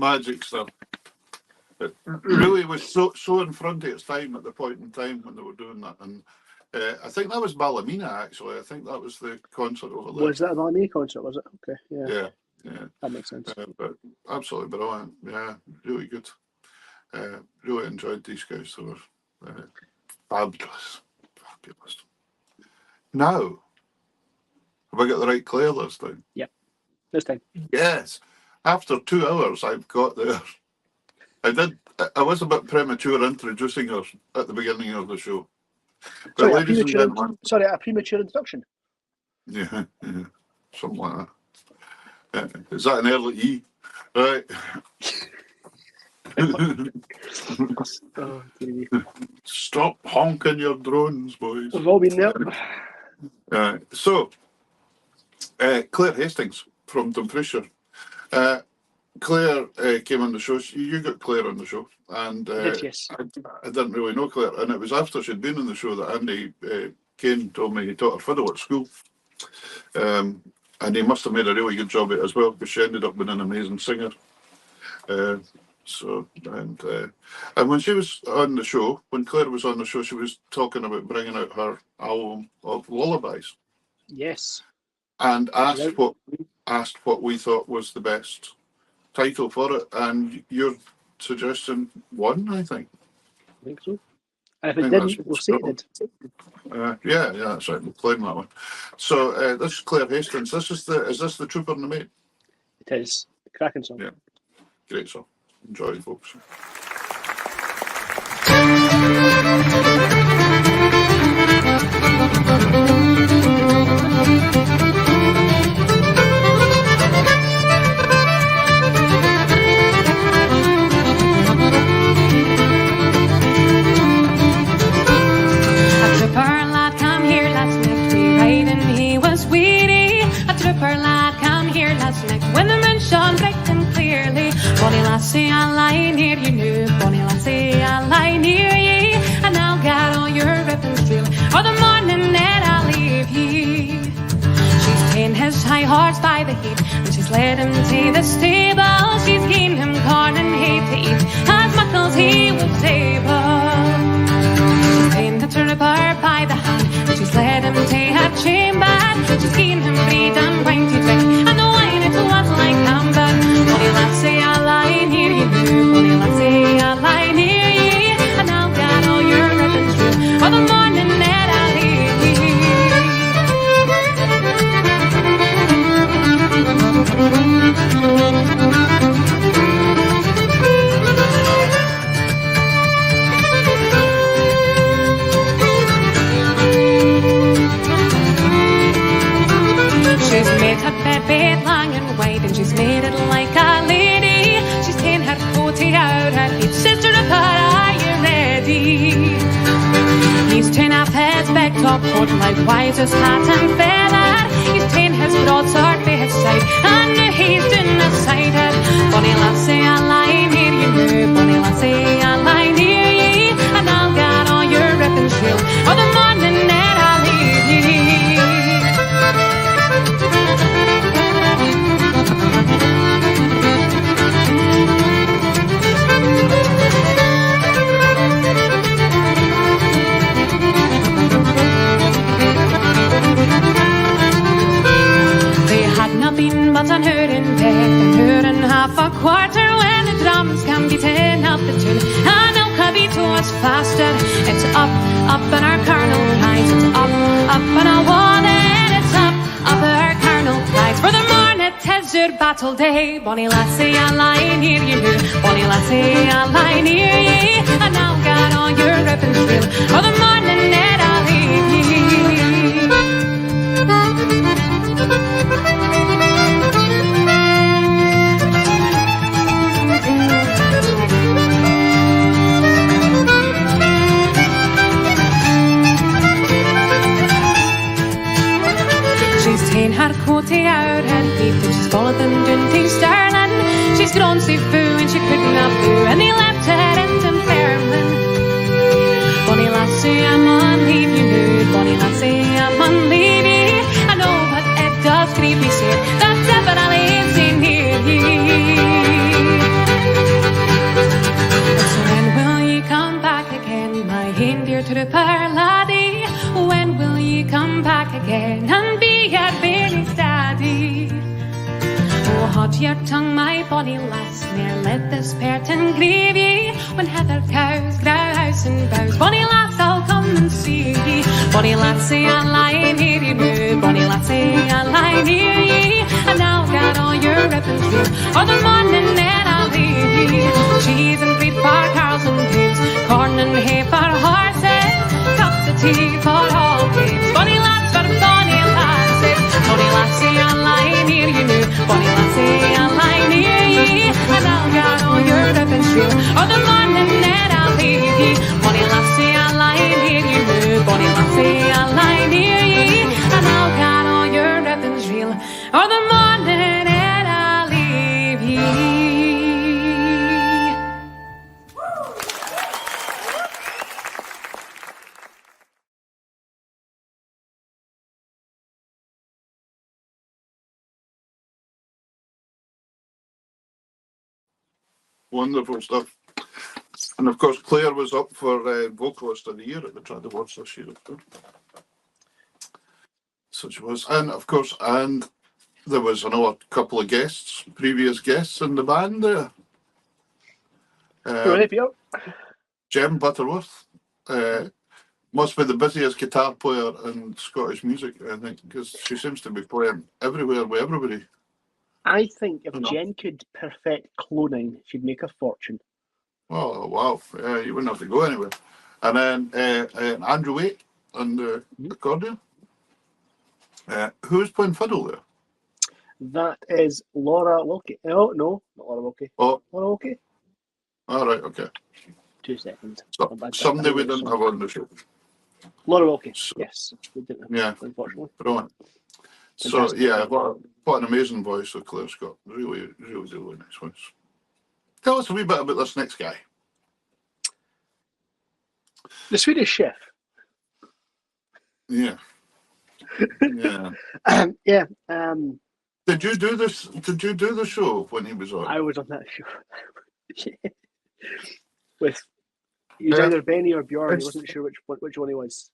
magic stuff. It really was so in front of its time at the point in time when they were doing that. And I think that was Ballymena, actually. I think that was the concert over there. Was that a Ballymena concert, was it? Okay, yeah. Yeah. That makes sense. But absolutely brilliant. Yeah, really good. Really enjoyed these guys. They were fabulous. Now, have I got the right Claire list down? Yep, this time. Yes. After 2 hours, I've got there. I was a bit premature introducing her at the beginning of the show. But Sorry, a premature introduction? Yeah, something like that. Is that an early E? Right. Oh, Stop honking your drones, boys. We've all been there. So, Claire Hastings from Dumfriesshire. Claire came on the show. You got Claire on the show, and yes. I didn't really know Claire, and it was after she'd been on the show that Andy Kane told me he taught her fiddle at school, and he must have made a really good job of it as well, because she ended up being an amazing singer. And when she was on the show, when Claire was on the show, she was talking about bringing out her album of lullabies. Yes. And asked what we thought was the best title for it, and your suggestion won, I think. I think so. And if it didn't, we'll say it did. Yeah, that's right. We'll claim that one. So this is Claire Hastings. Is this the Trooper and the Mate? It is. Cracking song. Yeah. Great song. Enjoy, folks. Bonnie lassie, I lie near you now. Bonnie lassie, I lie near ye, and I'll get all your ribbons true, or the morning that I'll leave ye. She's ta'en his high horse by the heat, and she's led him to the stable. She's given him corn and hay to eat, as muckles he was able. She's ta'en the trooper by the hand, and she's led him to her chamber. She's given him bread and wine to drink, and the wine it was like amber. Bonnie lassie, I lie near you now. Bonnie lassie, I lie near ye, and I'll get all your ribbons true, or the morning that I'll leave ye. She's made her bed long and wide, and she's made it like a lady. She's ta'en her coatie out her feet. Sister of her, are you ready? He's ta'en off his big top coat, likewise his hat and feather. He's ta'en his broadsword by his side, and now he's doing a cider. Bonnie lassie, I lie near you now. Bonnie lassie, I lie near ye, and I'll get all your ribbons true, or the morning that I'll leave ye. Been but on her in bed, and her in half a quarter, when the drums can be ta'en up the tune, and El Cabito is faster. It's up, up in our Colonel Clydes. It's up, up in our wall, and it's up, up in our Colonel Clydes. For the morning, 'tis your battle day. Bonnie lassie, I lie near you now. Bonnie lassie, I lie near ye, and I'll get all your ribbons true, for the morning that I'll leave ye. Her coatie out her feet, and she's followed them down to Stirling. She's grown so foo, and she couldn't have foo, and they left her in Dunfermline. Bonnie lassie, I mun leave you now. Bonnie lassie, I mun leave ye. I know what it does grieve me, say that ever I'll leave near ye. reindeer to the fair laddie. When will ye come back again and be at Bailey's daddy? Oh, hold your tongue, my bonny lass, ne'er let this pertin grieve ye. When heather cows grouse and bows, bonny lass, I'll come and see ye. Bonny lassie, I'll lie near you now. Bonny lassie, I'll lie near ye. And I'll get all your ribbons here, or the morning then I'll leave ye. Cheese and bread for cows and pigs, corn and hay for horses, cups of tea for all kids. Bonny lads for bonny lasses, bonny lassie, I'll lie near you now. Bonny lassie, I'll lie near ye, and I'll get all your ribbons real, or the morning then I'll leave ye. Bonny lassie, I'll lie near you now. Bonny lassie, I'll lie near ye, and I'll get all your ribbons real, or the morning then I'll leave ye. Wonderful stuff. And of course, Claire was up for Vocalist of the Year at the Trad Awards this year. So she was. And of course, and there was another couple of guests, previous guests in the band there. Right, Peter. Jem Butterworth must be the busiest guitar player in Scottish music, I think, because she seems to be playing everywhere with everybody. I think if Jen could perfect cloning, she'd make a fortune. Oh, wow. You wouldn't have to go anywhere. And then Andrew Waite on the accordion. Who's playing fiddle there? That is Laura Wilkie. Oh, no, not Laura Wilkie. Oh, Laura Wilkie? all right, okay. 2 seconds. So, somebody we didn't have on the show. Laura Wilkie, So, yes. We didn't have, yeah, unfortunately. brilliant. So, Fantastic. yeah, what an amazing voice of Claire Scott. Really, really, really nice voice. Tell us a wee bit about this next guy. The Swedish Chef. Yeah. Yeah. Yeah. Did you do this? Did you do the show when he was on? I was on that show. With he was either Benny or Bjorn. He wasn't sure which one he was.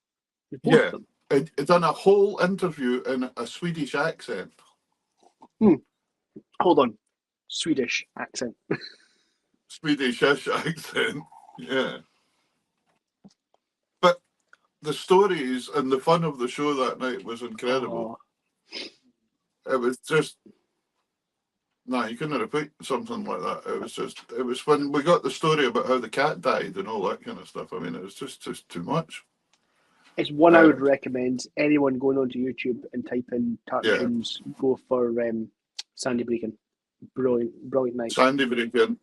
He was both Yeah. of them. It done a whole interview in a Swedish accent. Hold on. Swedish accent. Swedish accent. Yeah. But the stories and the fun of the show that night was incredible. Oh. It was just, no, you couldn't repeat something like that. It was when we got the story about how the cat died and all that kind of stuff. I mean, it was just too much. It's one I would recommend anyone going onto YouTube and type in Tartan, go for Sandy Breakin. Brilliant night. Sandy Breakin.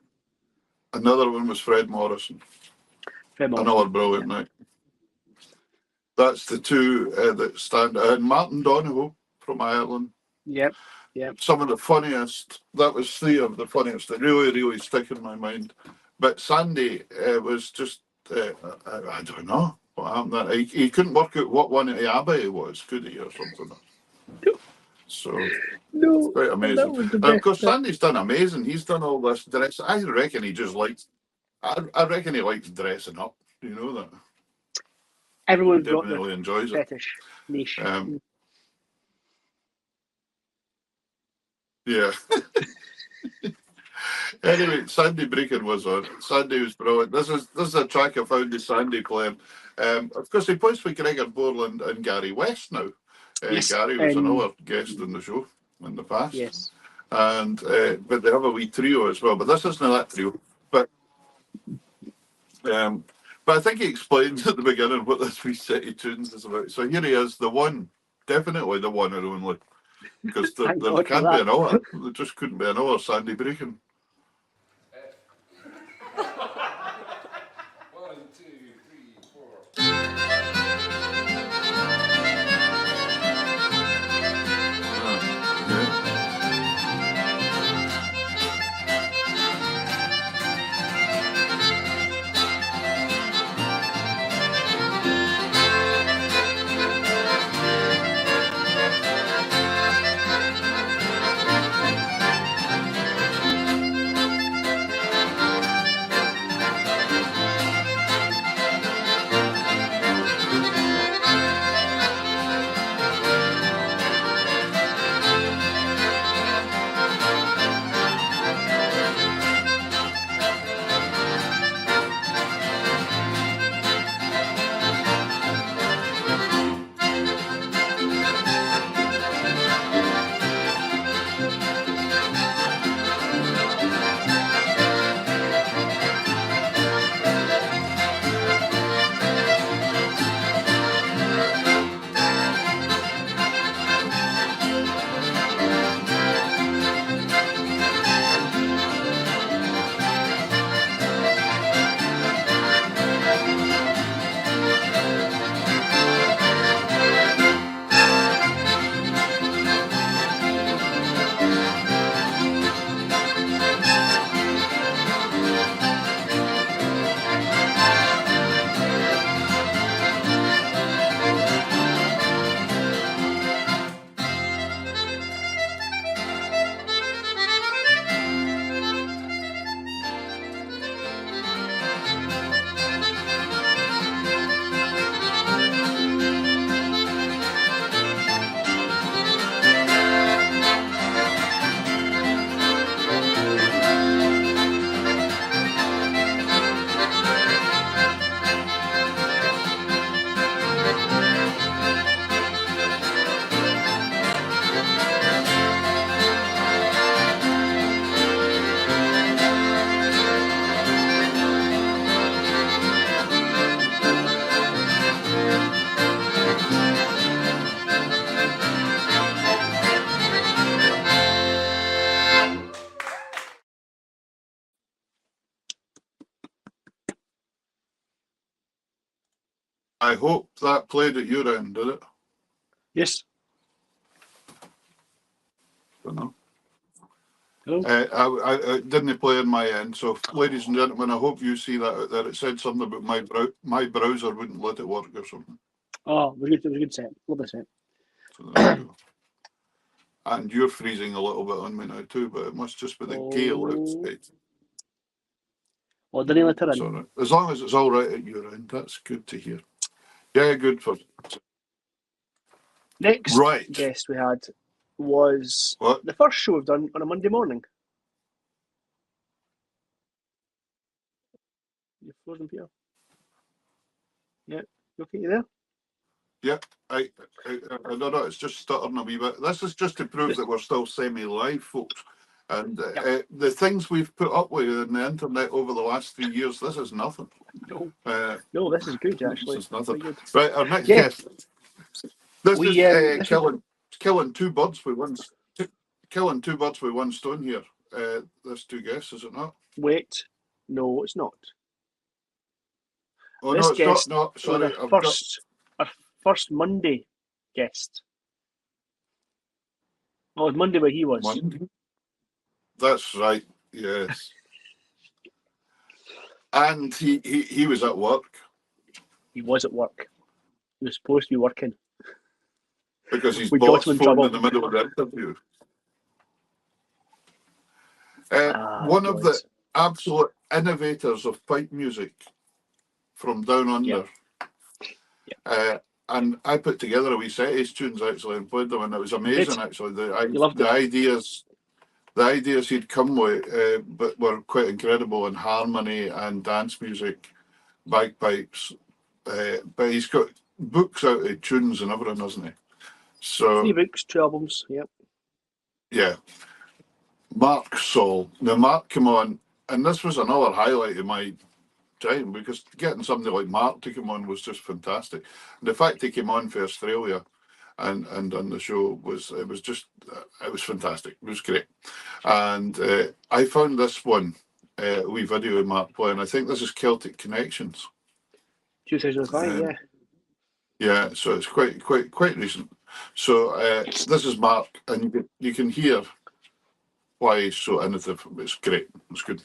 Another one was Fred Morrison. Another brilliant night. That's the two that stand out. And Martin Donohoe from Ireland. Yep. Some of the funniest, that was 3 of the funniest that really, really stick in my mind. But Sandy was just, I don't know what happened there. He couldn't work out what one of the Abbey was, could he, or something? So, no, quite amazing. And of course, Sandy's done amazing. He's done all this dress. I reckon he just likes, I reckon he likes dressing up. You know that? Everyone's got really enjoys fetish niche. Yeah. Anyway, Sandy Breakin was on. Sandy was brilliant. This is a track I found with Sandy playing. Of course, he plays for Gregor Borland and Gary West now. Yes, Gary was another guest in the show in the past. Yes. And but they have a wee trio as well. But this isn't that trio. But I think he explains at the beginning what this wee set of tunes is about. So here he is, the one, definitely the one and only. Because there can't be another. There just couldn't be another Sandy Breakin. 1, 2, 3, 4. I hope that played at your end, did it? Yes. Don't know. Hello. I didn't play in my end. So, ladies and gentlemen, I hope you see that out there. It said something about my browser wouldn't let it work or something. Oh, it was a good set. Lovely set. So there we go. And you're freezing a little bit on me now too, but it must just be the gale outside. Well, didn't let her in. Sorry. As long as it's all right at your end, that's good to hear. Yeah, good for. Next Right. guest we had was What? the first show we've done on a Monday morning. You're frozen, Peter. Yeah, you okay there? Yeah, I don't know. It's just stuttering a wee bit. This is just to prove that we're still semi-live, folks. And the things we've put up with in the internet over the last 3 years, this is nothing. No, No, this is good actually. This is nothing. Good. Right, our next Yeah. guest. This We, is killing two birds with one. Killing two birds with one stone here. There's two guests, is it not? Wait, no, it's not. Oh This no, it's guest not. Sorry, was our first Monday guest. Oh, it was Monday where he was. Monday. That's right. Yes. And he was at work. He was at work. He was supposed to be working. Because his We boss got him in phoned trouble. in the middle of the interview. One of God. the absolute innovators of pipe music from down under. Yeah. And I put together a wee set of his tunes actually and played them, and it was amazing actually. The ideas he'd come with, but were quite incredible in harmony and dance music, bagpipes. But he's got books out of tunes and everything, hasn't he? So 3 books, 2 albums. Yep. yeah. Mark Saul. Now Mark came on, and this was another highlight of my time because getting somebody like Mark to come on was just fantastic. And the fact he came on for Australia and on the show was fantastic. It was great. And I found this one wee video of Mark playing. I think this is Celtic Connections. 2005, yeah. Yeah, so it's quite recent. So this is Mark, and you can hear why he's so innovative. It's great. It's good.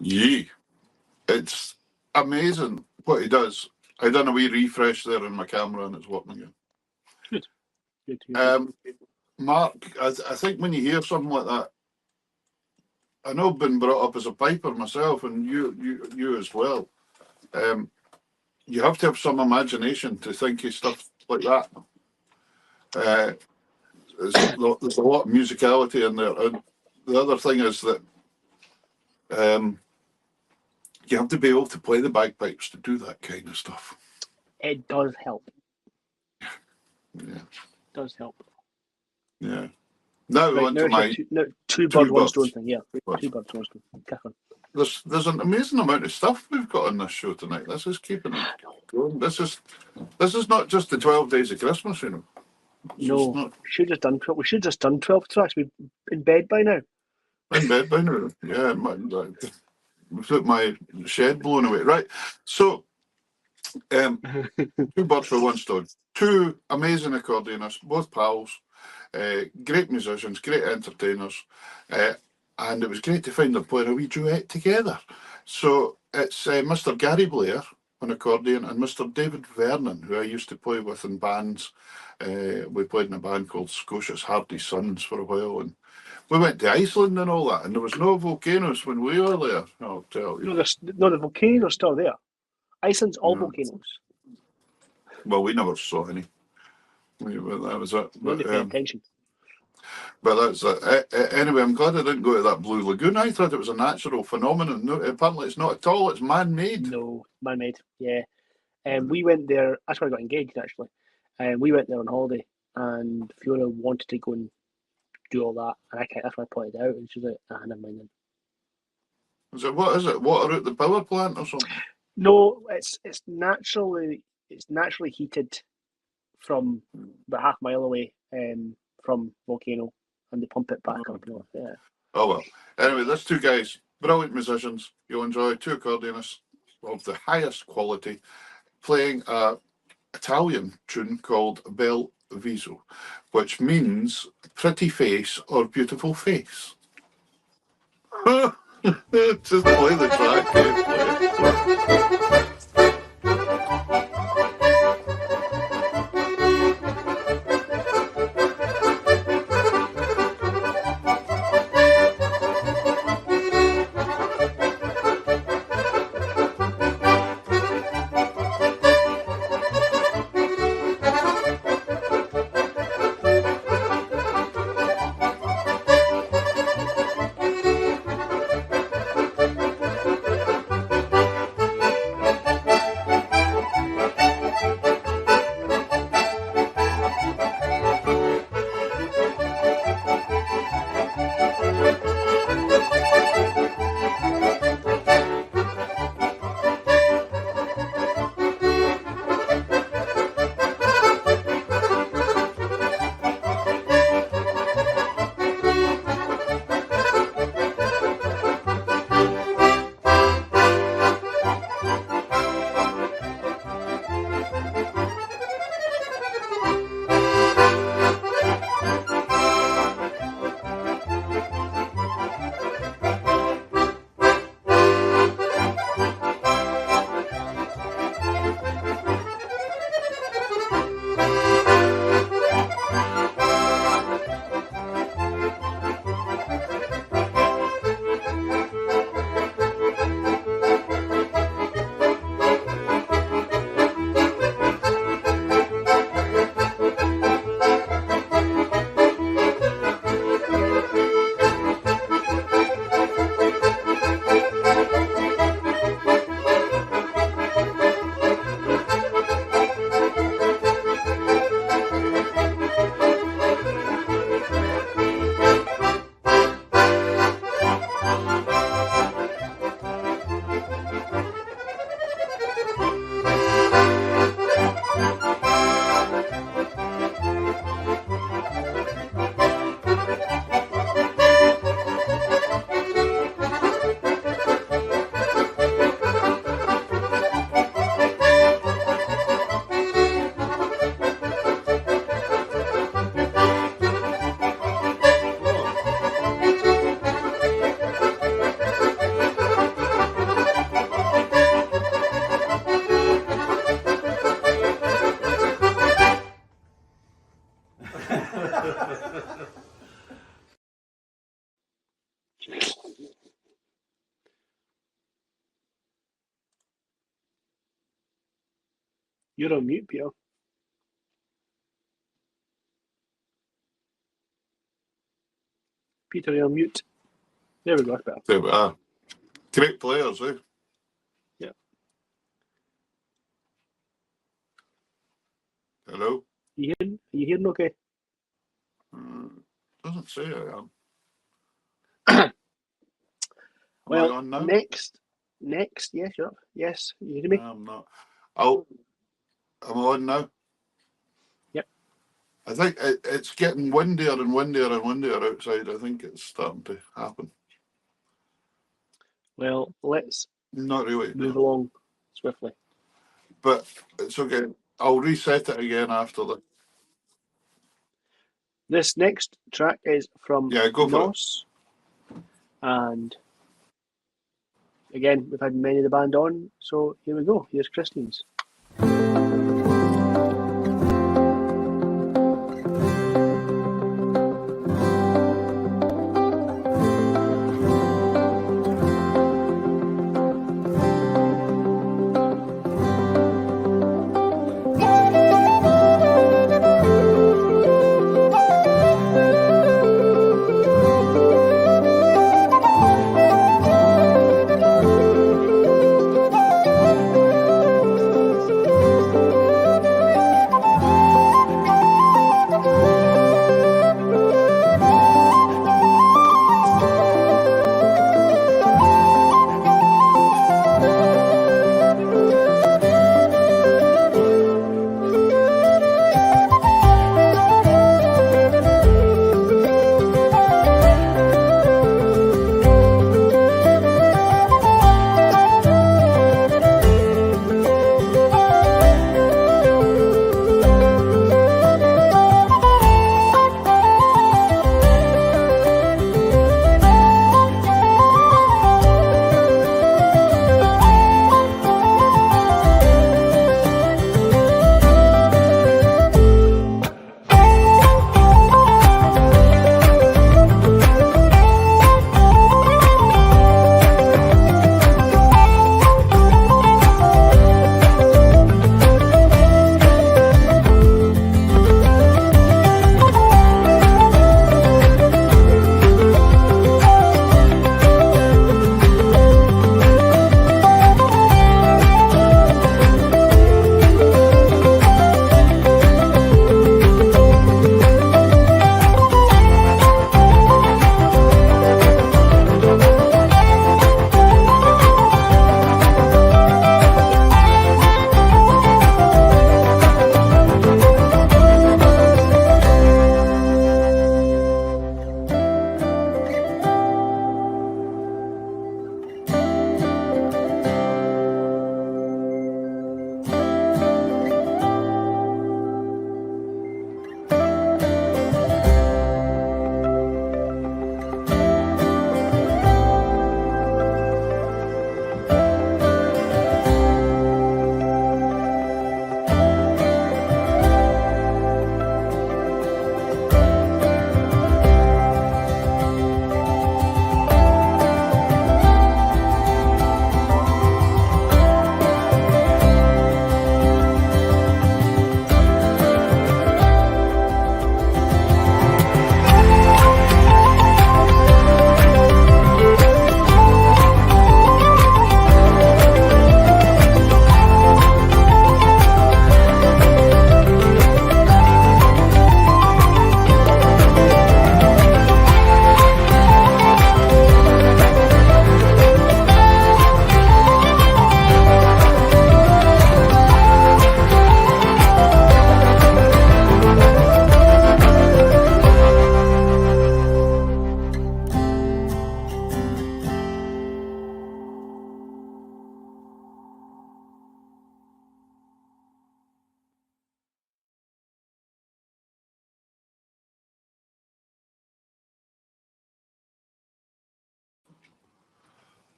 Yee. It's amazing what he does. I done a wee refresh there on my camera and it's working again. Good. Good. Mark, I think when you hear something like that, I know I've been brought up as a piper myself, and you as well. You have to have some imagination to think of stuff like that. There's a lot of musicality in there. And the other thing is that you have to be able to play the bagpipes to do that kind of stuff. It does help. Yeah. It does help. Yeah. Now Right, on to my two bird, one birds. stone thing. Yeah, Birds. 2 birds, 1 stone. Kick on. There's an amazing amount of stuff we've got on this show tonight. This is keeping it going. This is not just the 12 days of Christmas, you know. No, Not we should have done 12. We should have just done 12 tracks. We're in bed by now. in bed by now. Yeah, we've got my shed blown away. Right. So 2 birds for 1 stone. 2 amazing accordionists, both pals, great musicians, great entertainers, and it was great to find them playing a wee duet together. So it's Mr. Gary Blair on accordion and Mr. David Vernon, who I used to play with in bands. We played in a band called Scotia's Hardy Sons for a while, and we went to Iceland and all that, and there was no volcanoes when we were there, I'll tell you. No, the volcanoes are still there. Iceland's all volcanoes. Well, we never saw any. That was it. You only pay attention. But that's it. Anyway, I'm glad I didn't go to that Blue Lagoon. I thought it was a natural phenomenon. No, apparently it's not at all. It's man-made. No, man-made. Yeah. We went there. That's where I got engaged, actually. We went there on holiday, and Fiona wanted to go and do all that, and that's why I pointed it out, and she was like, never mind then. What is it? Water out the power plant or something? No, it's naturally heated from about half a mile away from volcano, and they pump it back up. Yeah. Oh well. Anyway, there's 2 guys, brilliant musicians. You'll enjoy 2 accordionists of the highest quality playing a Italian tune called Bel Viso, which means pretty face or beautiful face. Just play the track. Play it. You're on mute, Peter. Peter, you're on mute. There we go. That's better. There we are. Great players, eh? Yeah. Hello? You hearing okay? Doesn't say I am. Am Well, I on now? next, yes, you're up. Yes, you hear me? No, I'm not. Oh, am I on now? Yep. I think it's getting windier and windier and windier outside. I think it's starting to happen. Well, let's Not really, move no. along swiftly. But it's okay. I'll reset it again after the. This next track is from Yeah, go for it. Nos. And again, we've had many of the band on, so here we go. Here's Christine's.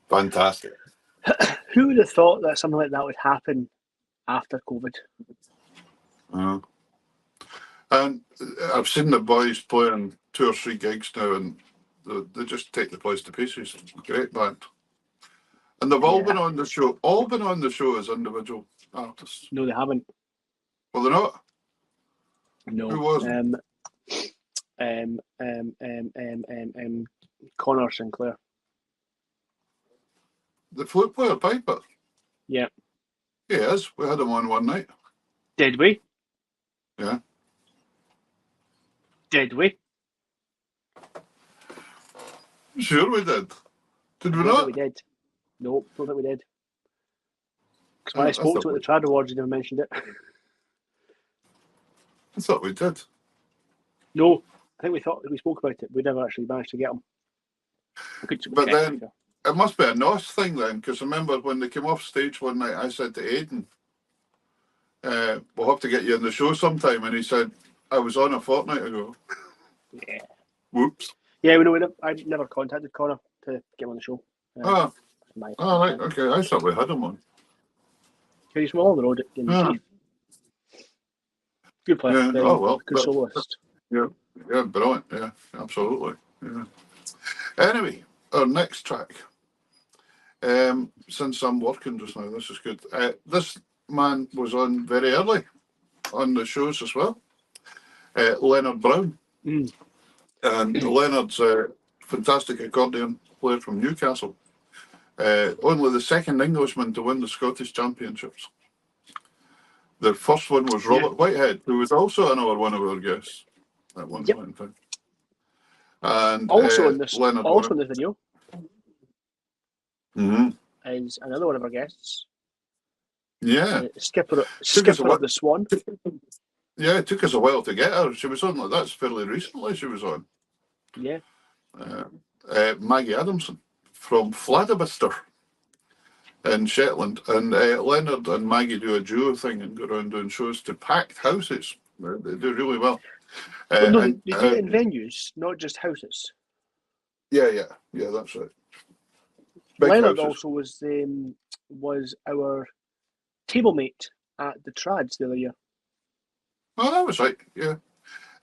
Fantastic. Who would have thought that something like that would happen after COVID? And I've seen the boys playing 2 or 3 gigs now, and They just take the place to pieces. Great band. And they've all been on the show. All been on the show as individual artists. No, they haven't. Well, they're not. No. Who was it? Connor Sinclair. The flute player, Piper. Yeah. He is. We had him on one night. Did we? Yeah. Did we? Sure we did. Did we Don't think not? we did. Nope, don't think we did. Because Oh, when I I spoke thought to it we- at the Trad Awards, you never mentioned it. I thought we did. No, I think we spoke about it. We never actually managed to get them. But then it must be a NOS thing then, because remember when they came off stage one night, I said to Aidan, we'll have to get you on the show sometime. And he said, I was on a fortnight ago. Yeah. Whoops. Yeah, we know. I never contacted Connor to get him on the show. Oh, My right. Okay. I thought we had him on. He's from all the road in Yeah. Good player. Yeah. Very Oh, well. good soloist. Yeah, brilliant. Yeah, absolutely. Yeah. Anyway, our next track. Since I'm working just now, this is good. This man was on very early on the shows as well. Leonard Brown. Mm. And Leonard's a fantastic accordion player from Newcastle. Only the second Englishman to win the Scottish Championships. The first one was Robert Whitehead, who was also another one of our guests at one point in time. And Also in this, Leonard also in this video hmm is another one of our guests. Yeah. Skipper us a of the Swan. Yeah, it took us a while to get her. She was on, that's fairly recently she was on. Yeah. Maggie Adamson from Fladabister in Shetland. And Leonard and Maggie do a duo thing and go around doing shows to packed houses. They do really well. Well, no, they do it in venues, not just houses. Yeah, that's right. Big Leonard houses. also was our table mate at the Trads the other year. Oh, that was right, yeah.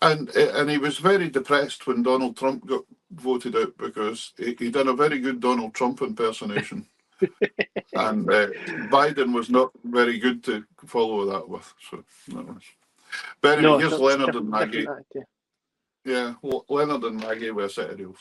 And he was very depressed when Donald Trump got voted out because he done a very good Donald Trump impersonation. And Biden was not very good to follow that with. So that was. But anyway, here's Leonard and Maggie. Yeah, Leonard and Maggie were a set of deals.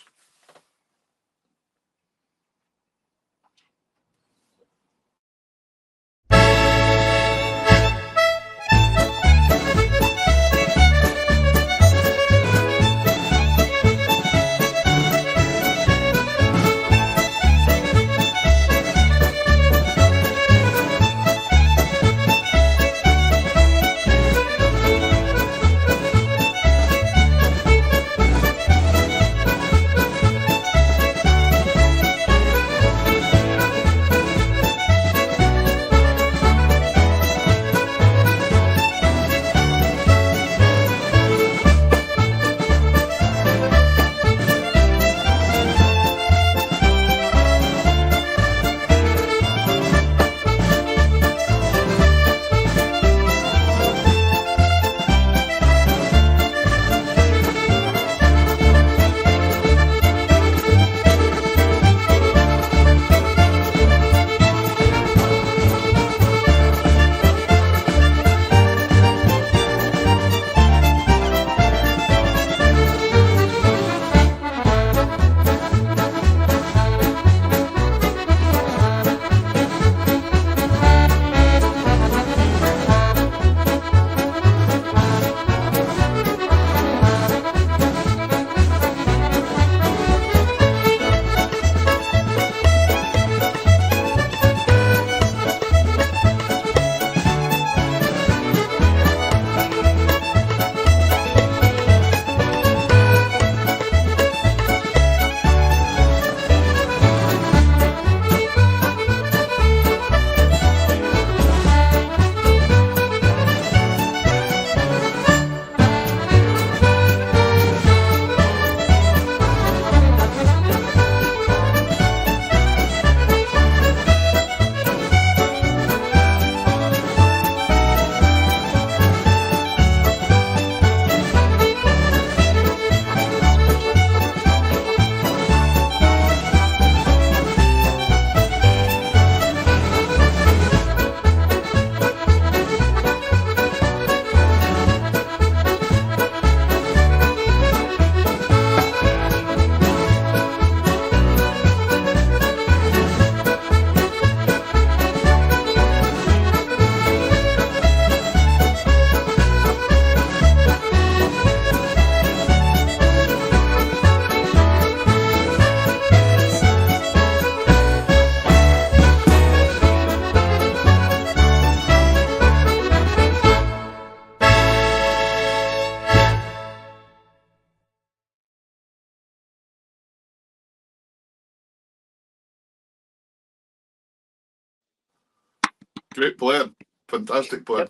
great plan. Fantastic plan.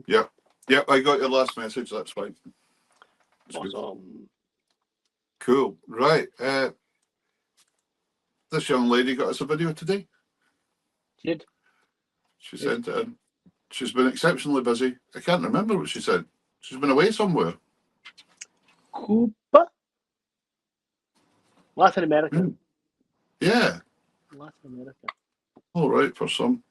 Yeah. Yeah, I got your last message. That's fine. That's good. Awesome. Cool. Right. This young lady got us a video today. Did She sent it in. She's been exceptionally busy. I can't remember what she said. She's been away somewhere. Cuba? Latin America. Mm. Yeah. Latin America. All right, for some.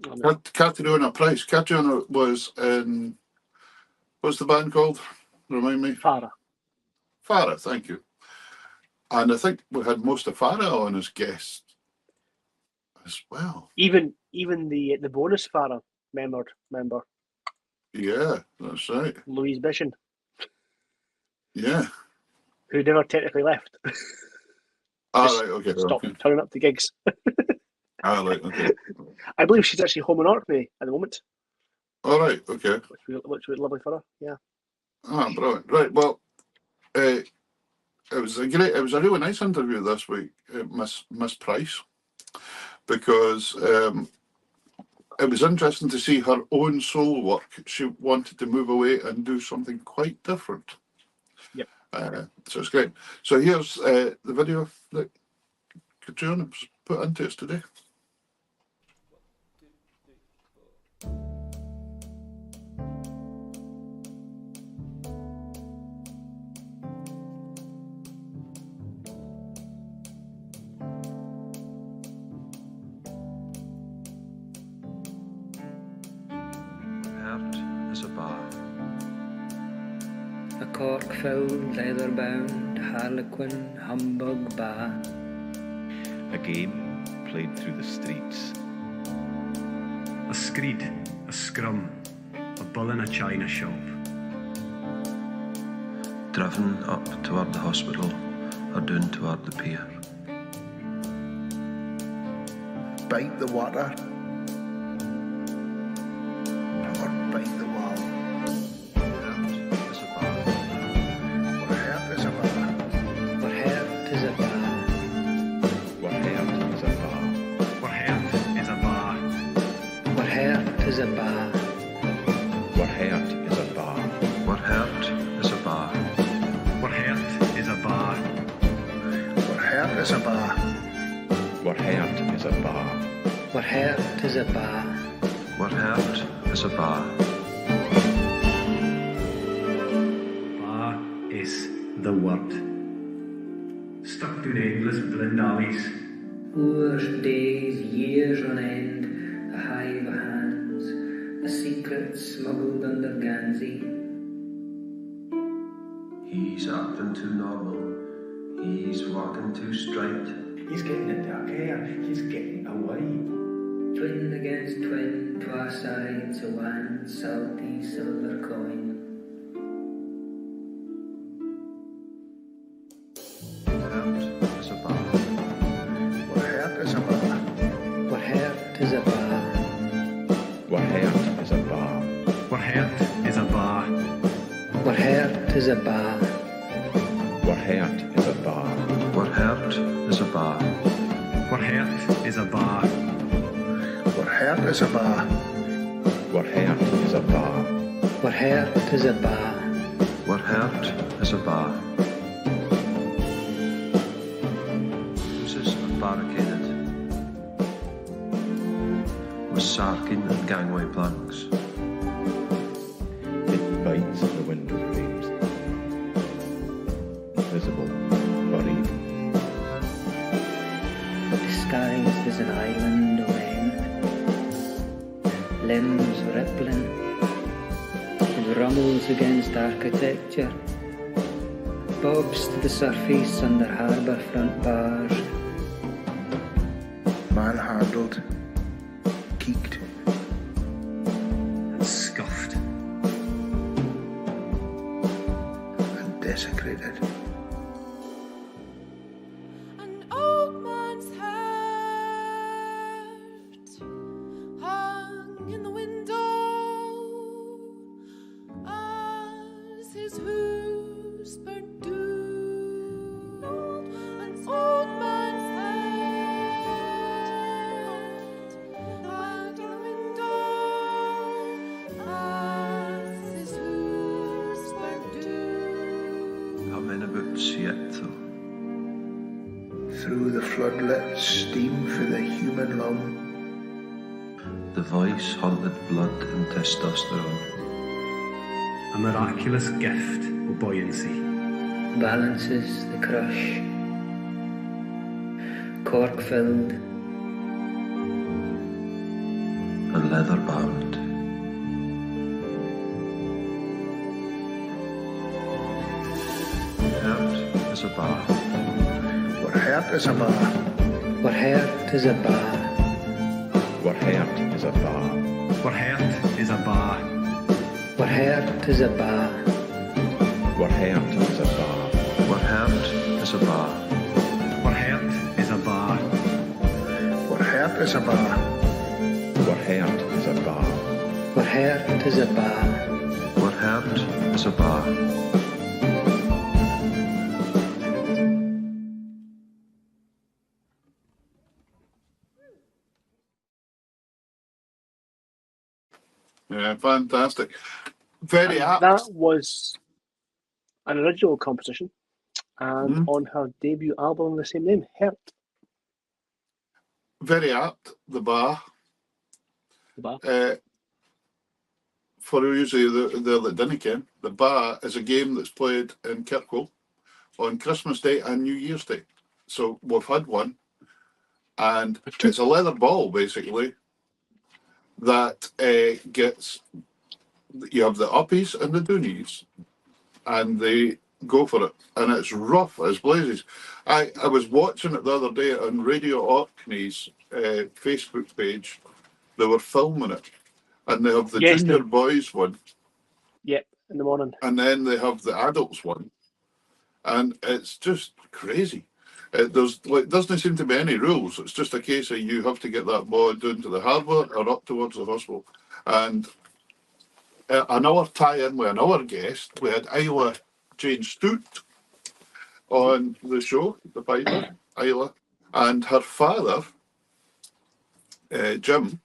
I know. Catriona Price. Catriona was in, what's the band called? Remind me. Farah. Farah, thank you. And I think we had most of Farah on as guest as well. Even the bonus Farah member, Yeah, that's right. Louise Bishon, Yeah. who never technically left. All Just right, okay. Stopped Okay. turning up to gigs. All right, okay. I believe she's actually home in Orkney at the moment, All right, okay. which was lovely for her. Yeah. Ah, brilliant. Right, well, it was a really nice interview this week, Miss Price, because it was interesting to see her own soul work. She wanted to move away and do something quite different. Yep. So it's great. So here's the video that Catriona put into us today. Heart is a bar. A cork-filled, leather-bound, harlequin humbug bar. A game played through the streets. A screed, a scrum, a bull in a china shop. Driven up toward the hospital or down toward the pier. Bite the water or bite the wall. Heart is a bar. What heart is a bar? What heart is a bar? What heart is a bar. What heart is a bar? What heart is a bar? What heart is a bar. What heart is a bar. What heart is a bar? What heart is a bar? What heart is a bar. What heart is a bar? What heart is a bar. Bar is the word. Stuck down endless blind alleys. Hours, days, years on end, a hive of hands, a secret smuggled under Gansey. He's acting too normal. He's walking too straight. He's getting into a care. He's getting away. Twin against twin, twa sides of one salty silver coin. Heart is a bar. What heart is a bar? What heart is a bar? What heart is a bar. What heart is a bar? What heart is a bar? What heart is a bar. What heart is a bar. What heart is a bar? What heart is a bar? What heart is a bar. What heart is a bar? What heart is a bar. Houses are barricaded with sarking and gangway planks. It bites at the window frames. Visible, buried. Disguised as an island of end, limbs rippling, it rummels against architecture, bobs to the surface under harbour front bars. Manhandled, geeked, And scuffed. and desecrated. An old man's heart hung in the window as his hoofs burnt down. An old man's heart Sietto. Through the floodlit steam for the human lung. The voice haunted blood and testosterone. A miraculous gift of buoyancy. Balances the crush. Cork filled. And leather bound. Hurt as a bar. We're hurt as a bar. We're hurt as a bar. We're hurt as a bar. We're hurt is a bar. We're hurt as a bar. We're hurt as a bar. We're hurt as a bar. We're hurt is a bar. We're hurt as a bar. We're hurt as a bar. We're hurt as a bar. We're hurt as a bar. Yeah, fantastic. Very And apt. that was an original composition, and on her debut album of the same name, Hurt. Very apt. The bar. The bar. For usually the that didn't ken, the bar is a game that's played in Kirkwall on Christmas Day and New Year's Day. So we've had one, and it's a leather ball basically that gets. You have the uppies and the doonies, and they go for it, and it's rough as blazes. I was watching it the other day on Radio Orkney's Facebook page. They were filming it, and they have the Yes, junior boys one, Yep, in the morning. and then they have the adults one, and it's just crazy. Doesn't seem to be any rules. It's just a case of you have to get that ball down to the harbour or up towards the hospital. And another tie-in with another guest, we had Isla Jane Stout on the show, the Piper, Isla, and her father, Jim,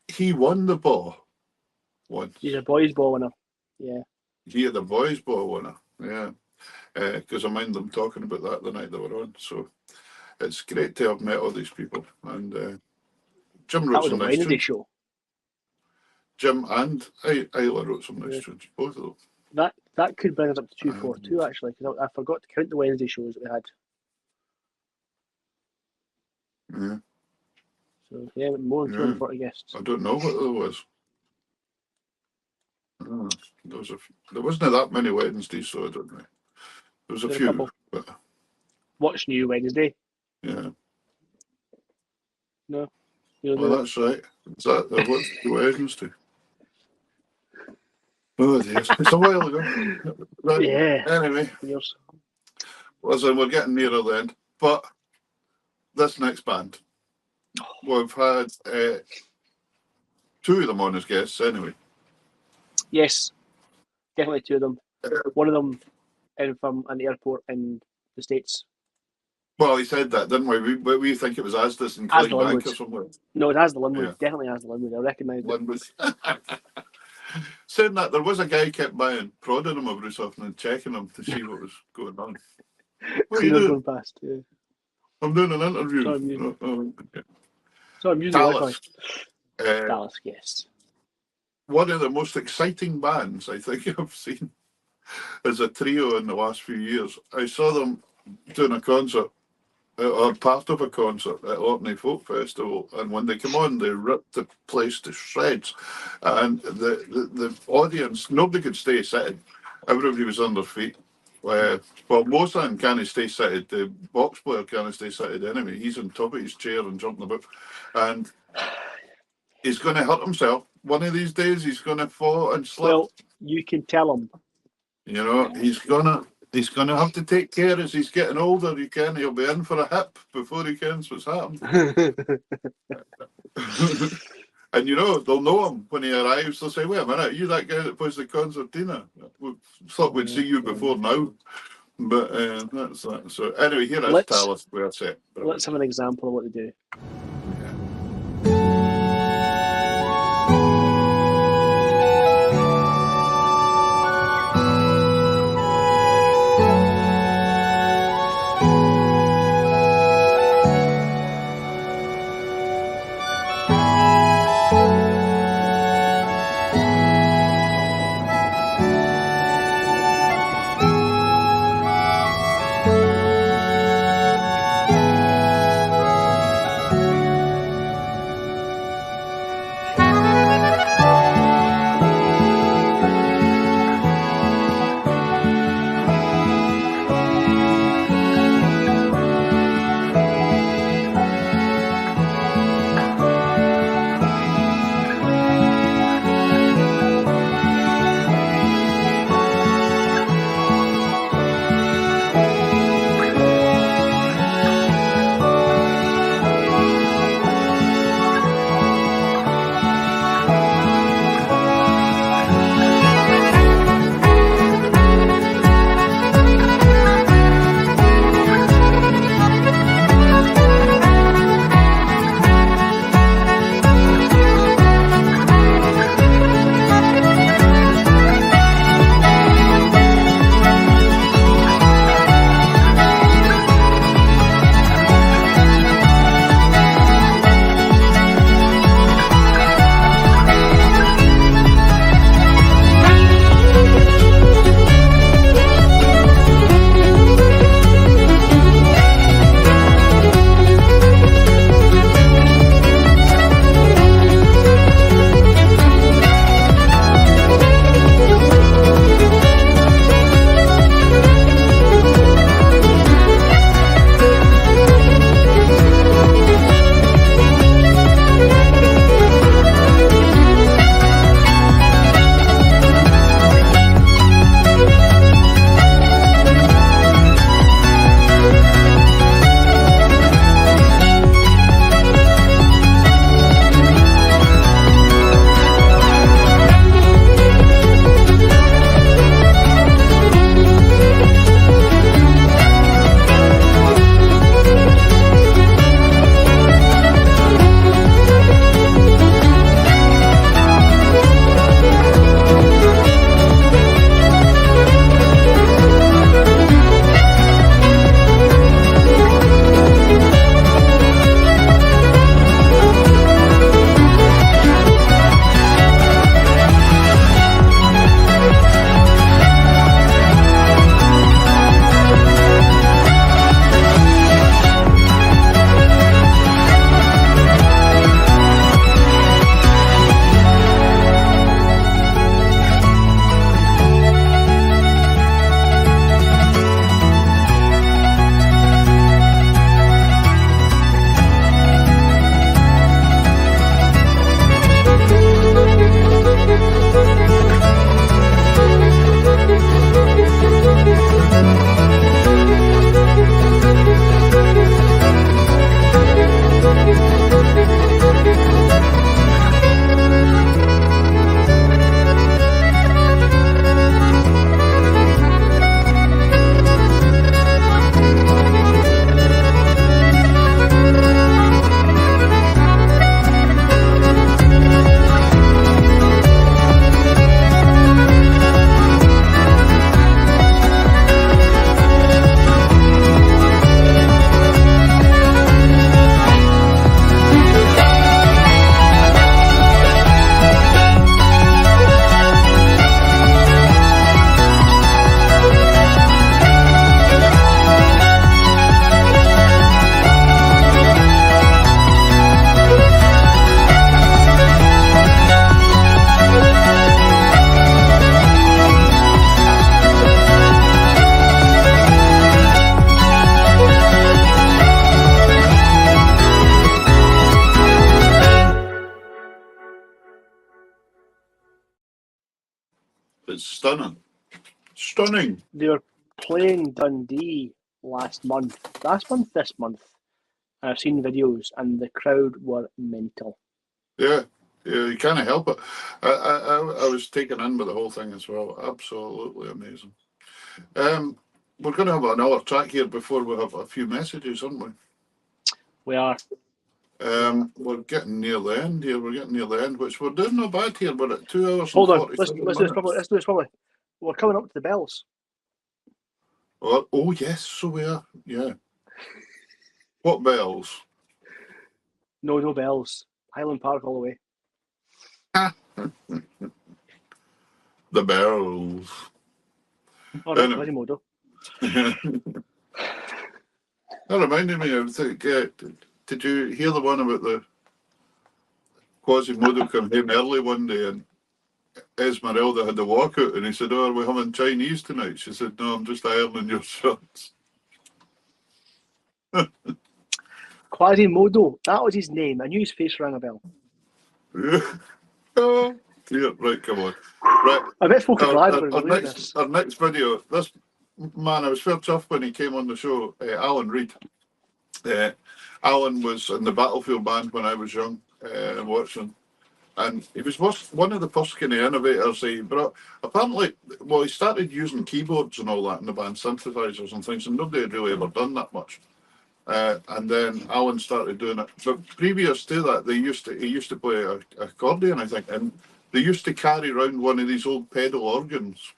he won the ball once. He's a boys' ball winner. Yeah. He had the boys' ball winner, yeah. Because I mind them talking about that the night they were on. So it's great to have met all these people. And Jim That wrote was a some nice Wednesday tunes. show. Jim and Isla wrote some nice tunes, both of them. That could bring us up to 242 actually, because I forgot to count the Wednesday shows that we had. Yeah. So yeah, more than 240 guests. I don't know what there was. There wasn't that many Wednesdays, so I don't know. There was a There's a few, couple. but What's new Wednesday? yeah. No. You don't Well, do that's right. Is that what's the Wednesday? Oh dear, it's a while ago. Right. Yeah. Anyway, Years. listen, we're getting nearer the end, but this next band, we've had two of them on as guests anyway. Yes. Definitely two of them. One of them from an airport in the States. Well, he said that, didn't we? We think it was Asda's in Asda Clydebank or Linwood. somewhere. No, it has the Linwood. Yeah. Definitely has the Linwood. I recognise it. Linwood. Saying that, there was a guy kept by and prodding him every so often and checking him to see what was going on. What are you Clear doing? going past. Yeah. I'm doing an interview. Sorry, I'm using- Okay. So I'm using Dallas. Wi-Fi. Dallas, yes. One of the most exciting bands I think I've seen as a trio in the last few years. I saw them doing a concert, or part of a concert at Orkney Folk Festival, and when they came on, they ripped the place to shreds. And the audience, nobody could stay sitting. Everybody was on their feet. Well, most of them can't stay seated. The box player can't stay seated anyway. He's on top of his chair and jumping about. And he's going to hurt himself. One of these days, he's going to fall and slip. Well, you can tell him. You know, he's gonna have to take care as he's getting older. He'll be in for a hip before he kens what's happened. And you know, they'll know him when he arrives. They'll say, "Wait a minute, are you that guy that plays the concertina? We thought we'd see you before now." But that's that. So anyway, here is Tallis. Where it's at. Let's have an example of what they do. stunning. Stunning. They were playing Dundee this month. I've seen videos, and the crowd were mental. Yeah, you can't help it. I was taken in by the whole thing as well. Absolutely amazing. We're going to have another track here before we have a few messages, aren't we? We are. We're getting near the end here. We're getting near the end, which we're doing not bad here. We're at 2 hours Hold and on. 47 Let's do this properly. minutes. We're coming up to the bells. Oh, yes, so we are. Yeah. What bells? No bells. Highland Park all the way. The bells. All right, Quasimodo. That reminded me of did you hear the one about the Quasimodo come home early one day and Esmeralda had the walkout and he said, "Oh, are we having Chinese tonight?" She said, "No, I'm just ironing your shirts." Quasimodo. That was his name. I knew his face rang a bell. Oh, dear. Right, come on. Right. I bet folk are glad we're doing this. Our next video, this man, I was fair tough when he came on the show, Alan Reid. Alan was in the Battlefield band when I was young, watching. And he was one of the first kind of innovators. He brought, apparently, well, he started using keyboards and all that in the band, synthesizers and things, and nobody had really ever done that much. And then Alan started doing it. But previous to that, he used to play an accordion, I think, and they used to carry around one of these old pedal organs,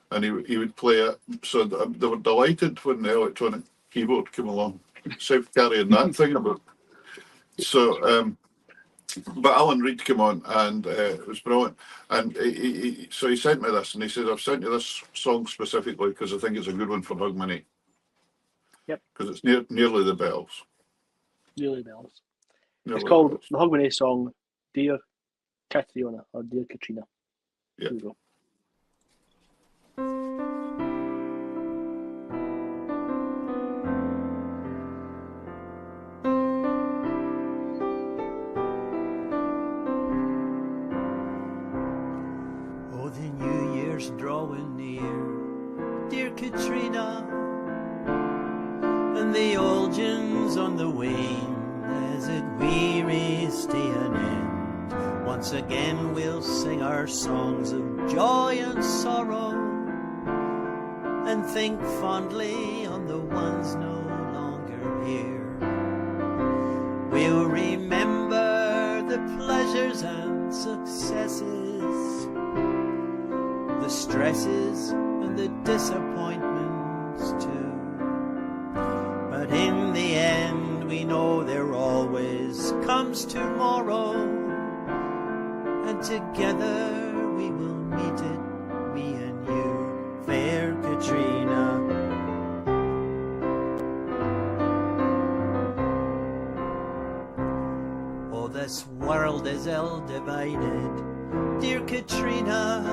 and he would play it. So they were delighted when the electronic keyboard came along, safe carrying that thing about. So, but Alan Reid came on, and it was brilliant. And so he sent me this, and he said, "I've sent you this song specifically because I think it's a good one for Hogmanay." Yep. Because it's nearly the bells. Nearly bells. Nearly It's called bells. the Hogmanay song, Dear Catriona, or Dear Katrina. Yeah. Here we go. Oh, the New Year's drawing near, dear Katrina, and the old gin's on the wane as it wearies to an end. Once again we'll sing our songs of joy and sorrow, and think fondly on the ones no longer here. We'll remember the pleasures and successes, the stresses and the disappointments too. But in the end we know there always comes tomorrow, and together we will meet it, me and you, fair Katrina. Oh, this world is ill divided, dear Katrina.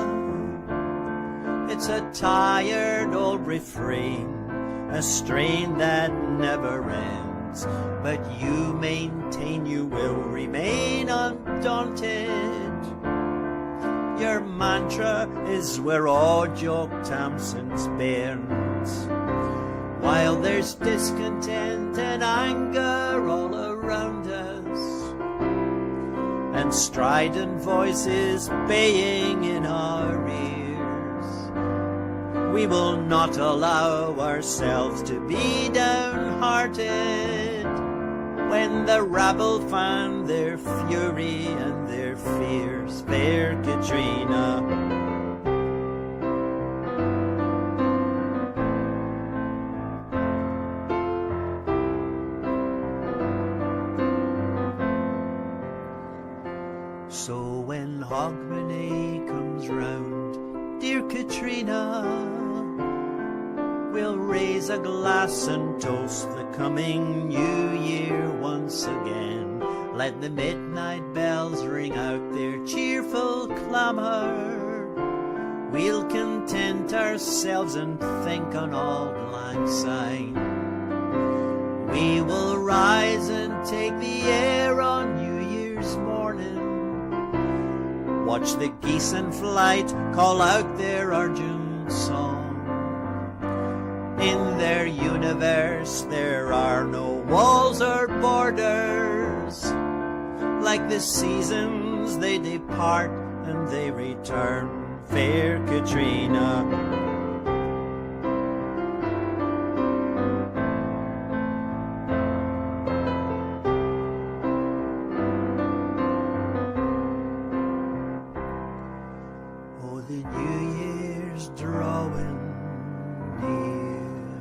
It's a tired old refrain, a strain that never ends. But you maintain you will remain undaunted. Your mantra is we're all Jock Tamson's bairns. While there's discontent and anger all around us, and strident voices baying in our ears, we will not allow ourselves to be downhearted when the rabble fan their fury and their fears, fair Katrina. So when Hogmanay comes round, dear Katrina, we'll raise a glass and toast the coming new year once again. Let the midnight bells ring out their cheerful clamour. We'll content ourselves and think on auld lang syne. We will rise and take the air on New Year's morning, Watch the geese in flight call out their urgent song. In their universe there are no walls or borders. Like the seasons they depart and they return. Fair Katrina. Oh, the New Year's drawing near.